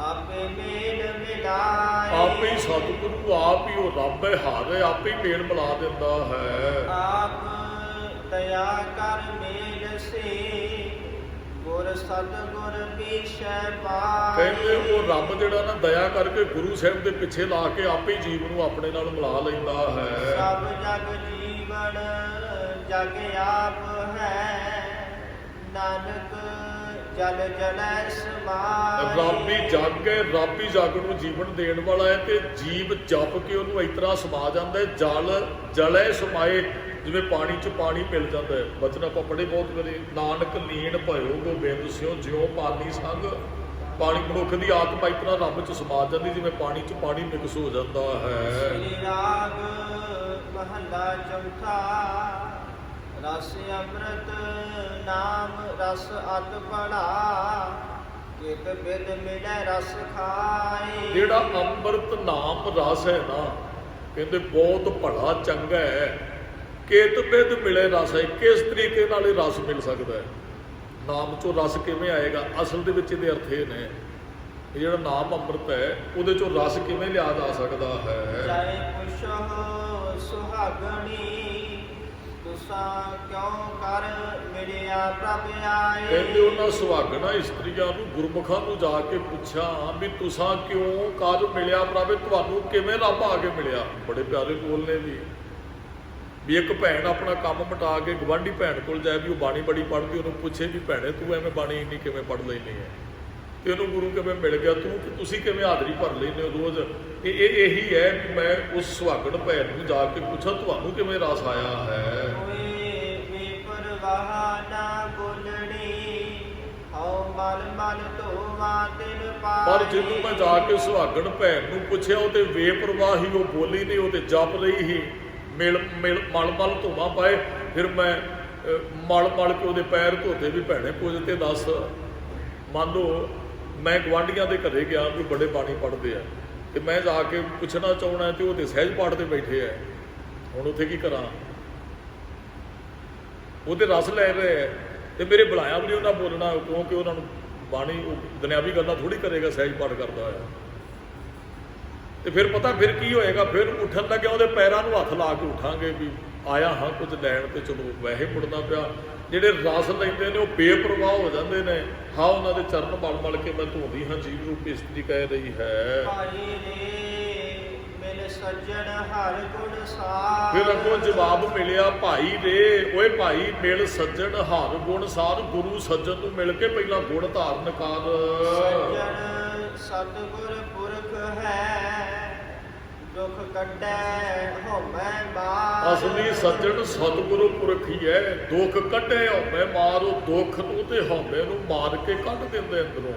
ਆਪੇ ਮੇਲ ਮਿਲਾਏ। ਆਪੇ ਹੀ ਸਤਿਗੁਰੂ, ਆਪ ਹੀ ਉਹ ਰੱਬ ਹੈ, ਹਰ ਹੈ, ਆਪੇ ਹੀ ਮੇਲ ਮਿਲਾ ਦਿੰਦਾ ਹੈ। ਆਪ ਦਇਆ ਕਰ ਮੇਲ ਸੇ, ਗੁਰ ਸਤਿਗੁਰ ਪਿਛੈ ਪਾਏ। ਕਹਿੰਦੇ ਉਹ ਰੱਬ ਜਿਹੜਾ ਨਾ ਦਇਆ ਕਰਕੇ ਗੁਰੂ ਸਾਹਿਬ ਦੇ ਪਿੱਛੇ ਲਾ ਕੇ ਆਪੇ ਹੀ ਜੀਵ ਨੂੰ ਆਪਣੇ ਨਾਲ ਮਿਲਾ ਲੈਂਦਾ ਹੈ। ਸਭ ਜਗ ਜੀਵਨ ਜਗ ਆਪ ਹੈ, ਨਾਨਕ ਜਲ ਜਲੈ ਸਮਾਏ। ਰੱਬ ਹੀ ਜਗ ਹੈ, ਰੱਬ ਹੀ ਜਗ ਨੂੰ ਜੀਵਨ ਦੇਣ ਵਾਲਾ ਹੈ, ਤੇ ਜੀਵ ਜਪ ਕੇ ਉਹਨੂੰ ਇਸ ਤਰ੍ਹਾਂ ਸਮਾ ਜਾਂਦਾ ਹੈ। ਜਲ ਜਲੈ ਸਮਾਏ, ਜਿਵੇਂ ਪਾਣੀ 'ਚ ਪਾਣੀ ਮਿਲ ਜਾਂਦਾ ਹੈ। ਬਚਨ ਆਪਾਂ ਪੜ੍ਹੇ ਬਹੁਤ ਵਾਰੀ, ਨਾਨਕ ਲੀਨ ਭਇਓ ਗੋਬਿੰਦ ਸਿਓ ਜਿਉ ਪਾਣੀ ਸੰਗ। ਪਾਣੀ ਮਨੁੱਖ ਦੀ ਆਤਮਾ ਇਸ ਤਰ੍ਹਾਂ ਰੱਬ 'ਚ ਸਮਾ ਜਾਂਦੀ ਜਿਵੇਂ ਪਾਣੀ 'ਚ ਪਾਣੀ ਮਿਕਸ ਹੋ ਜਾਂਦਾ ਹੈ। ਸ੍ਰੀ ਰਾਗ ਮਹੱਲਾ ਚੌਥਾ। ਰਸ ਅੰਮ੍ਰਿਤ ਨਾਮ ਰਸ ਅਤ ਬੜਾ, ਕਿਤ ਬਿਦ ਮਿਲੈ ਰਸ ਖਾਏ। ਜਿਹੜਾ ਅੰਮ੍ਰਿਤ ਨਾਮ ਰਸ ਹੈ ਨਾ, ਕਹਿੰਦੇ ਬਹੁਤ ਭਲਾ ਚੰਗਾ ਹੈ। ਕਿਤ ਬਿਦ ਮਿਲੇ ਰਸ ਹੈ, ਕਿਸ ਤਰੀਕੇ ਨਾਲ ਇਹ ਰਸ ਮਿਲ ਸਕਦਾ ਹੈ? ਨਾਮ 'ਚੋਂ ਰਸ ਕਿਵੇਂ ਆਏਗਾ? ਅਸਲ ਦੇ ਵਿੱਚ ਇਹਦੇ ਅਰਥ ਇਹ ਨੇ, ਇਹ ਜਿਹੜਾ ਨਾਮ ਅੰਮ੍ਰਿਤ ਹੈ ਉਹਦੇ 'ਚੋਂ ਰਸ ਕਿਵੇਂ ਲਿਆ ਜਾ ਸਕਦਾ ਹੈ? ਚਾਹੇ ਪੁੱਛੋ ਸੁਹਾਗਣੀ, ਤੁਸਾਂ ਕਿਉਂ ਕਰ ਮਿਲਿਆ ਪ੍ਰਭ ਆਏ। ਕਹਿੰਦੇ ਉਹਨਾਂ ਸੁਹਾਗਣਾ ਇਸਤਰੀਆਂ ਨੂੰ, ਗੁਰਮੁਖਾਂ ਨੂੰ ਜਾ ਕੇ ਪੁੱਛਿਆ ਵੀ ਤੁਸਾਂ ਕਿਉਂ ਕਰ ਮਿਲਿਆ ਪ੍ਰਭ, ਤੁਹਾਨੂੰ ਕਿਵੇਂ ਰੱਬ ਆ ਕੇ ਮਿਲਿਆ? ਬੜੇ ਪਿਆਰੇ ਬੋਲ ਨੇ ਵੀ ਇੱਕ ਭੈਣ ਆਪਣਾ ਕੰਮ ਮਟਾ ਕੇ ਗਵਾਂਢੀ ਭੈਣ ਕੋਲ ਜਾਏ ਵੀ ਉਹ ਬਾਣੀ ਬੜੀ ਪੜ੍ਹਦੀ, ਉਹਨੂੰ ਪੁੱਛੇ ਵੀ ਭੈਣੇ ਤੂੰ ਐਵੇਂ ਬਾਣੀ ਇੰਨੀ ਕਿਵੇਂ ਪੜ੍ਹ ਲੈਂਦੀ ਹੈ, ਤੇ ਉਹਨੂੰ ਗੁਰੂ ਕਿਵੇਂ ਮਿਲ ਗਿਆ, ਤੁਸੀਂ ਕਿਵੇਂ ਹਾਜ਼ਰੀ ਭਰ ਲੈਂਦੇ ਹੋ ਰੋਜ਼? ਇਹੀ ਹੈ ਵੀ ਮੈਂ ਉਸ ਸੁਹਾਗਣ ਭੈਣ ਨੂੰ ਜਾ ਕੇ ਪੁੱਛਾਂ ਤੁਹਾਨੂੰ ਕਿਵੇਂ ਰਸ ਆਇਆ ਹੈ। ਹੋਏ ਬੇਪਰਵਾਹ ਨਾ ਬੋਲਣੀ, ਹਉ ਮਲ ਮਲ ਧੋਵਾ ਤਿਨ ਪਾਏ। ਪਰ ਜਦੋਂ ਮੈਂ ਜਾ ਕੇ ਸੁਹਾਗਣ ਭੈਣ ਨੂੰ ਪੁੱਛਿਆ, ਉਹ ਤੇ ਬੇਪਰਵਾਹੀ, ਉਹ ਬੋਲੀ ਨਹੀਂ, ਉਹ ਤੇ ਜਪ ਰਹੀ ਹੀ, ਮਲ ਮਲ ਧੋਵਾ ਪਾਏ। ਫਿਰ ਮੈਂ ਮਲ ਕੇ ਉਹਦੇ ਪੈਰ ਧੋਤੇ ਵੀ ਭੈਣੇ ਪੁੱਜ ਤੇ ਦੱਸ। ਮੰਨ ਲਓ ਮੈਂ ਗੁਆਂਢੀਆਂ ਦੇ ਘਰੇ ਗਿਆ ਵੀ ਬੜੇ ਬਾਣੀ ਪੜ੍ਹਦੇ ਆ, ਤੇ ਮੈਂ ਜਾ ਕੇ ਪੁੱਛਣਾ ਚਾਹਣਾ ਤੇ ਉਹ ਤੇ ਸਹਿਜ ਪਾਠ ਤੇ ਬੈਠੇ ਆ, ਹੁਣ ਉੱਥੇ ਕੀ ਕਰਾਂ? ਉਹਦੇ ਰਸ ਲੈ ਰਹੇ ਆ, ਤੇ ਮੇਰੇ ਬੁਲਾਇਆ ਵੀ ਨਹੀਂ ਉਹਨਾਂ ਬੋਲਣਾ, ਕਿਉਂਕਿ ਉਹਨਾਂ ਨੂੰ ਬਾਣੀ ਉਹ ਦੁਨਿਆਵੀ ਗੱਲਾਂ ਥੋੜ੍ਹੀ ਕਰੇਗਾ, ਸਹਿਜ ਪਾਠ ਕਰਦਾ ਹੋਇਆ। ਤੇ ਫਿਰ ਪਤਾ ਫਿਰ ਕੀ ਹੋਏਗਾ? ਫਿਰ ਉੱਠਣ ਲੱਗਿਆ ਉਹਦੇ ਪੈਰਾਂ ਨੂੰ ਹੱਥ ਲਾ ਕੇ ਉੱਠਾਂਗੇ ਵੀ ਆਇਆ ਹਾਂ ਕੁਝ ਲੈਣ, ਤੇ ਚਲੋ ਵੈਸੇ ਮੁੜਨਾ ਪਿਆ। ਜਿਹੜੇ ਰਸ ਲੈਂਦੇ ਨੇ ਉਹ ਬੇਪਰਵਾਹ ਹੋ ਜਾਂਦੇ ਨੇ। ਹਾਂ, ਉਹਨਾਂ ਦੇ ਚਰਨ ਮਲ ਕੇ ਮੈਂ ਧੋਂਦੀ ਹਾਂ, ਜੀਵ ਰੂਪ ਇਸਤਰੀ ਕਹਿ ਰਹੀ ਹੈ। ਭਾਈ ਰੇ ਮਿਲ ਸੱਜਣ ਹਰ ਗੁਣ ਸਾਰ। ਫਿਰ ਅੱਗੋਂ ਜਵਾਬ ਮਿਲਿਆ, ਭਾਈ ਰੇ, ਓਏ ਭਾਈ ਮਿਲ ਸੱਜਣ ਹਰ ਗੁਣ ਸਾਰ। ਗੁਰੂ ਸੱਜਣ ਨੂੰ ਮਿਲ ਕੇ ਪਹਿਲਾਂ ਗੁਣ ਧਾਰਨ ਕਰ। ਸੱਜਣ ਸਤਿਗੁਰ ਪੁਰਖ ਹੈ, ਦੁਖ ਕੱਢੈ ਹਉਮੈ ਮਾਰ। ਅਸਲੀ ਸੱਜਣ ਸਤਿਗੁਰੂ ਪੁਰਖ ਹੀ ਹੈ। ਦੁੱਖ ਕੱਢੇ ਹਉਮੈ ਮਾਰ, ਉਹ ਦੁੱਖ ਨੂੰ ਤੇ ਹਉਮੈ ਨੂੰ ਮਾਰ ਕੇ ਕੱਢ ਦਿੰਦੇ ਅੰਦਰੋਂ।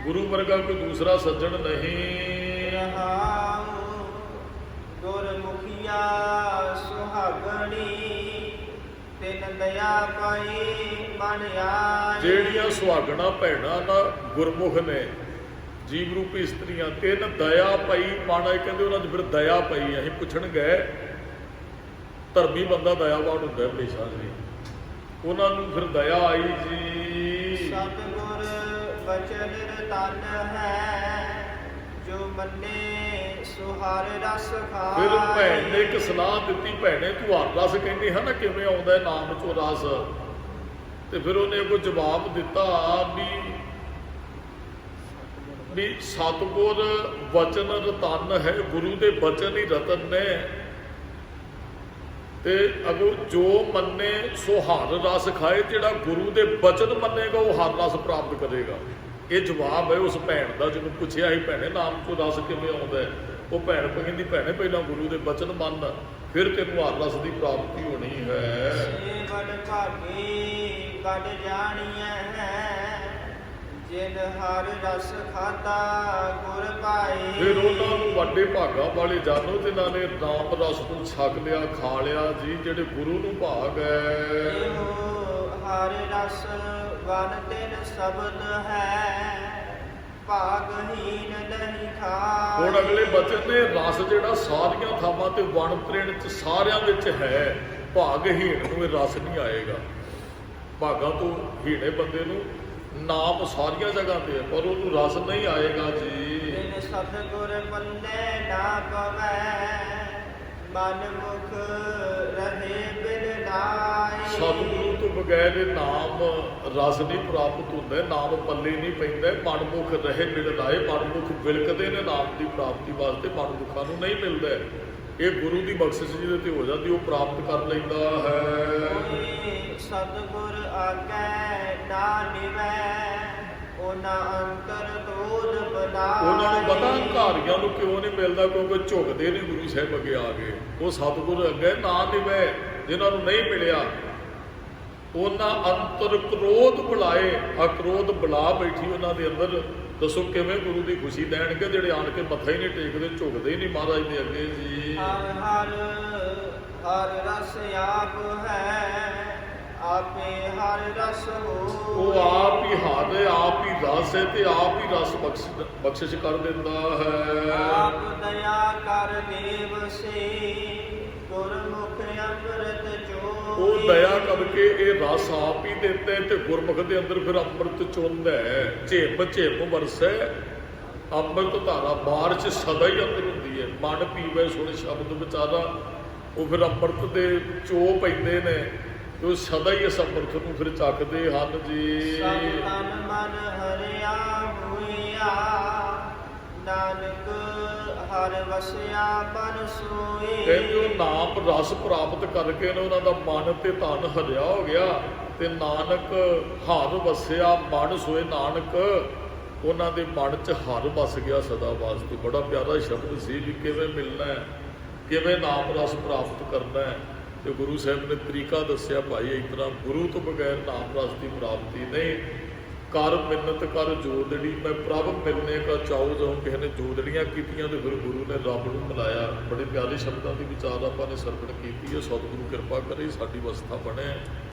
ਗੁਰੂ ਵਰਗਾ ਕੋਈ ਦੂਸਰਾ ਸੱਜਣ ਨਹੀਂ। ਰਹਾਉ ਗੁਰਮੁਖੀਆ ਸੁਹਾਗਣੀ, ਤਿਨ ਦਇਆ ਪਾਈ ਮਨ ਆਏ। ਜਿਹੜੀਆਂ ਸੁਹਾਗਣਾ ਭੈਣਾਂ ਨਾ ਗੁਰਮੁਖ ਨੇ, ਜੀਵ ਰੂਪੀ ਇਸਤਰੀਆਂ, ਤਿੰਨ ਦਇਆ ਪਈ ਮਨ ਆਏ। ਕਹਿੰਦੇ ਉਹਨਾਂ 'ਚ ਫਿਰ ਦਇਆ ਪਈ। ਅਸੀਂ ਪੁੱਛਣ ਗਏ, ਧਰਮੀ ਬੰਦਾ ਦਇਆਵਾਨ ਹੁੰਦਾ ਹਮੇਸ਼ਾ ਜੀ, ਉਹਨਾਂ ਨੂੰ ਫਿਰ ਦਇਆ ਆਈ ਜੀ। ਸਤਿਗੁਰ ਬਚਨ ਰਤਨ ਹੈ, ਜੋ ਮੰਨੇ ਸੁਹਾਰ ਰਸ ਖਾਏ। ਫਿਰ ਭੈਣ ਨੇ ਇੱਕ ਸਲਾਹ ਦਿੱਤੀ, ਭੈਣੇ ਤੂੰ ਹਰ ਰਸ ਕਹਿੰਦੀ ਹੈ ਨਾ, ਕਿਵੇਂ ਆਉਂਦਾ ਨਾਮ 'ਚੋਂ ਰਸ? ਤੇ ਫਿਰ ਉਹਨੇ ਅੱਗੋਂ ਜਵਾਬ ਦਿੱਤਾ ਵੀ ਸਤਿਗੁਰ ਵਚਨ ਰਤਨ ਹੈ, ਗੁਰੂ ਦੇ ਬਚਨ ਹੀ ਰਤਨ ਨੇ। ਤੇ ਅਗੋ ਜੋ ਮੰਨੇ ਸੋ ਹਰ ਰਸ ਖਾਏ। ਜਿਹੜਾ ਗੁਰੂ ਦੇ ਬਚਨ ਮੰਨੇਗਾ ਉਹ ਹਰ ਰਸ ਪ੍ਰਾਪਤ ਕਰੇਗਾ। ਇਹ ਜਵਾਬ ਹੈ ਉਸ ਭੈਣ ਦਾ ਜਿਹਨੂੰ ਪੁੱਛਿਆ ਸੀ, ਭੈਣੇ ਨਾਮ 'ਚੋਂ ਰਸ ਕਿਵੇਂ ਆਉਂਦਾ ਹੈ? ਉਹ ਭੈਣ ਕਹਿੰਦੀ, ਭੈਣੇ ਪਹਿਲਾਂ ਗੁਰੂ ਦੇ ਬਚਨ ਮੰਨ, ਫਿਰ ਤੈਨੂੰ ਹਰ ਰਸ ਦੀ ਪ੍ਰਾਪਤੀ ਹੋਣੀ ਹੈ। ਸੇਵਨ ਭਾਗੀ ਕੱਢ ਜਾਣੀਐ ਹੈ, ਜਿਨ ਹਰ ਰਸ ਖਾਦਾ ਗੁਰ ਪਾਏ। ਫਿਰ ਉਹਨਾਂ ਨੂੰ ਵੱਡੇ ਭਾਗਾਂ ਵਾਲੇ ਜਾਣੋ ਜਿਨ੍ਹਾਂ ਨੇ ਨਾਮ ਰਸ ਨੂੰ ਛਕ ਲਿਆ, ਖਾ ਲਿਆ ਜੀ, ਜਿਹੜੇ ਗੁਰੂ ਨੂੰ ਭਾਗ ਹੈ। ਇਹੋ ਹਰ ਰਸ ਵਨ ਤਿਨ ਸ਼ਬਦ ਹੈ, ਭਾਗਹੀਨ ਨਹੀਂ ਖਾਏ। ਹੁਣ ਅਗਲੇ ਬਚਨ ਨੇ ਰਸ ਜਿਹੜਾ ਸਾਰੀਆਂ ਥਾਵਾਂ ਤੇ ਵਣ ਤ੍ਰਿਣ ਚ ਸਾਰਿਆਂ ਵਿੱਚ ਹੈ, ਭਾਗਹੀਣ ਨੂੰ ਇਹ ਰਸ ਨਹੀਂ ਆਏਗਾ। ਭਾਗਾਂ ਤੋਂ ਹੀਣੇ ਬੰਦੇ ਨੂੰ ਨਾਮ ਸਾਰੀਆਂ ਜਗ੍ਹਾ ਤੇ ਹੈ, ਪਰ ਉਹਨੂੰ ਰਸ ਨਹੀਂ ਆਏਗਾ ਜੀ। ਬਿਨ ਸਤਿਗੁਰ ਪੱਲੇ ਨਾ ਪਵੈ, ਮਨ ਮੁਖ ਰਹੇ ਬਿਨ ਨਾਏ। ਸਤਿਗੁਰੂ ਤੋਂ ਬਗੈਰ ਇਹ ਨਾਮ ਰਸ ਨਹੀਂ ਪ੍ਰਾਪਤ ਹੁੰਦਾ, ਨਾਮ ਪੱਲੇ ਨਹੀਂ ਪੈਂਦਾ। ਮਨਮੁਖ ਰਹੇ ਮਿਲ ਲਾਏ, ਮਨਮੁਖ ਵਿਲਕਦੇ ਨੇ ਨਾਮ ਦੀ ਪ੍ਰਾਪਤੀ ਵਾਸਤੇ, ਮਨਮੁਖਾਂ ਨੂੰ ਨਹੀਂ ਮਿਲਦਾ। ਇਹ ਗੁਰੂ ਦੀ ਬਖਸ਼ਿਸ਼ ਜਿਹਦੇ ਤੇ ਹੋ ਜਾਂਦੀ, ਉਹ ਪ੍ਰਾਪਤ ਕਰ ਲੈਂਦਾ ਹੈ। ਕੋਈ ਸਤਿਗੁਰ ਆਗੈ ਨਾ ਨਿਵੈ, ਉਹਨਾਂ ਅੰਤਰ ਕ੍ਰੋਧ ਬਲਾਏ। ਉਹਨਾਂ ਨੂੰ ਪਤਾ ਹੰਕਾਰੀਆਂ ਨੂੰ ਕਿਉਂ ਨਹੀਂ ਮਿਲਦਾ, ਕਿਉਂਕਿ ਝੁਕਦੇ ਨੇ ਗੁਰੂ ਸਾਹਿਬ ਅੱਗੇ ਆ ਗਏ। ਉਹ ਸਤਿਗੁਰ ਅੱਗੇ ਨਾ ਨਿਵੈ, ਜਿਨ੍ਹਾਂ ਨੂੰ ਨਹੀਂ ਮਿਲਿਆ, ਉਹਨਾਂ ਅੰਤਰ ਕ੍ਰੋਧ ਬੁਲਾਏ। ਅਕਰੋਧ ਬੁਲਾ ਬੈਠੀ ਉਹਨਾਂ ਦੇ ਅੰਦਰ। ਦੱਸੋ ਕਿਵੇਂ ਗੁਰੂ ਦੀ ਖੁਸ਼ੀ ਲੈਣਗੇ ਜਿਹੜੇ ਆਣ ਕੇ ਮੱਥਾ ਹੀ ਨਹੀਂ ਟੇਕਦੇ, ਝੁਕਦੇ ਹੀ ਨਹੀਂ ਮਹਾਰਾਜ ਦੇ ਅੱਗੇ ਜੀ। ਹਰ ਹਰ ਹਰ ਰਸ ਆਪ ਹੈ, ਆਪੇ ਹਰ ਰਸ ਹੋ। ਉਹ ਆਪ ਹੀ ਹਰ ਹੈ, ਆਪ ਹੀ ਰਸ ਹੈ, ਤੇ ਆਪ ਹੀ ਰਸ ਬਖਸ਼ਿਸ਼ ਕਰ ਦਿੰਦਾ ਹੈ। ਆਪ ਦਇਆ ਕਰ ਦੇਵ ਸੇ, ਗੁਰਮੁਖ ਅੰਮ੍ਰਿਤ ਚੋ। ਉਹ ਦਇਆ ਕਰਕੇ ਇਹ ਰਸ ਆਪ ਹੀ ਦਿੰਦਾ ਹੈ, ਤੇ ਗੁਰਮੁਖ ਦੇ ਅੰਦਰ ਫਿਰ ਅੰਮ੍ਰਿਤ ਚੁੰਦਾ ਹੈ। ਝਿਮ ਝਿਮ ਵਰਸੈ ਅੰਮ੍ਰਿਤ ਧਾਰਾ, ਬਾਰਿਸ਼ ਸਦਾ ਹੀ ਅੰਦਰ ਹੁੰਦੀ ਹੈ। ਮਨ ਪੀਵੇ ਸੁਣ ਸ਼ਬਦ ਵਿਚਾਰਾ, ਉਹ ਫਿਰ ਅੰਮ੍ਰਿਤ ਦੇ ਚੋ ਪੈਂਦੇ ਨੇ, ਤੇ ਉਹ ਸਦਾ ਹੀ ਇਸ ਅੰਮ੍ਰਿਤ ਨੂੰ ਫਿਰ ਚੱਕਦੇ ਹਨ ਜੀ। ਸਭ ਤਨ ਮਨ ਹਰਿਆ ਹੋਇਆ, ਨਾਨਕ ਹਰ ਵਸਿਆ ਮਨ ਸੋਏ। ਕਹਿੰਦੇ ਉਹ ਨਾਮ ਰਸ ਪ੍ਰਾਪਤ ਕਰਕੇ ਨਾ ਉਹਨਾਂ ਦਾ ਮਨ ਤੇ ਤਨ ਹਰਿਆ ਹੋ ਗਿਆ, ਤੇ ਨਾਨਕ ਹਰ ਵਸਿਆ ਮਨ ਸੋਏ। ਨਾਨਕ ਉਹਨਾਂ ਦੇ ਮਨ 'ਚ ਹਰ ਵਸ ਗਿਆ ਸਦਾ ਵਾਸਤੇ। ਬੜਾ ਪਿਆਰਾ ਸ਼ਬਦ ਸੀ ਵੀ ਕਿਵੇਂ ਮਿਲਣਾ ਹੈ, ਕਿਵੇਂ ਨਾਮ ਰਸ ਪ੍ਰਾਪਤ ਕਰਨਾ ਹੈ। ਤੇ ਗੁਰੂ ਸਾਹਿਬ ਨੇ ਤਰੀਕਾ ਦੱਸਿਆ, ਭਾਈ ਇਸ ਤਰ੍ਹਾਂ ਗੁਰੂ ਤੋਂ ਬਗੈਰ ਨਾਮ ਰਸ ਦੀ ਪ੍ਰਾਪਤੀ ਨਹੀਂ। ਕਰ ਮਿੰਨਤ ਕਰ ਜੋਦੜੀ, ਮੈਂ ਪ੍ਰਭ ਮਿਲਨੇ ਕਾ ਚਾਉ ਜਾਉ। ਕਿਸੇ ਨੇ ਜੋਦੜੀਆਂ ਕੀਤੀਆਂ ਤੇ ਫਿਰ ਗੁਰੂ ਨੇ ਰੱਬ ਨੂੰ ਮਿਲਾਇਆ। ਬੜੇ ਪਿਆਰੇ ਸ਼ਬਦਾਂ ਦੀ ਵਿਚਾਰ ਆਪਾਂ ਨੇ ਸਰਵਣ ਕੀਤੀ ਹੈ। ਸਤਿਗੁਰੂ ਕਿਰਪਾ ਕਰੇ ਸਾਡੀ ਅਵਸਥਾ ਬਣੇ।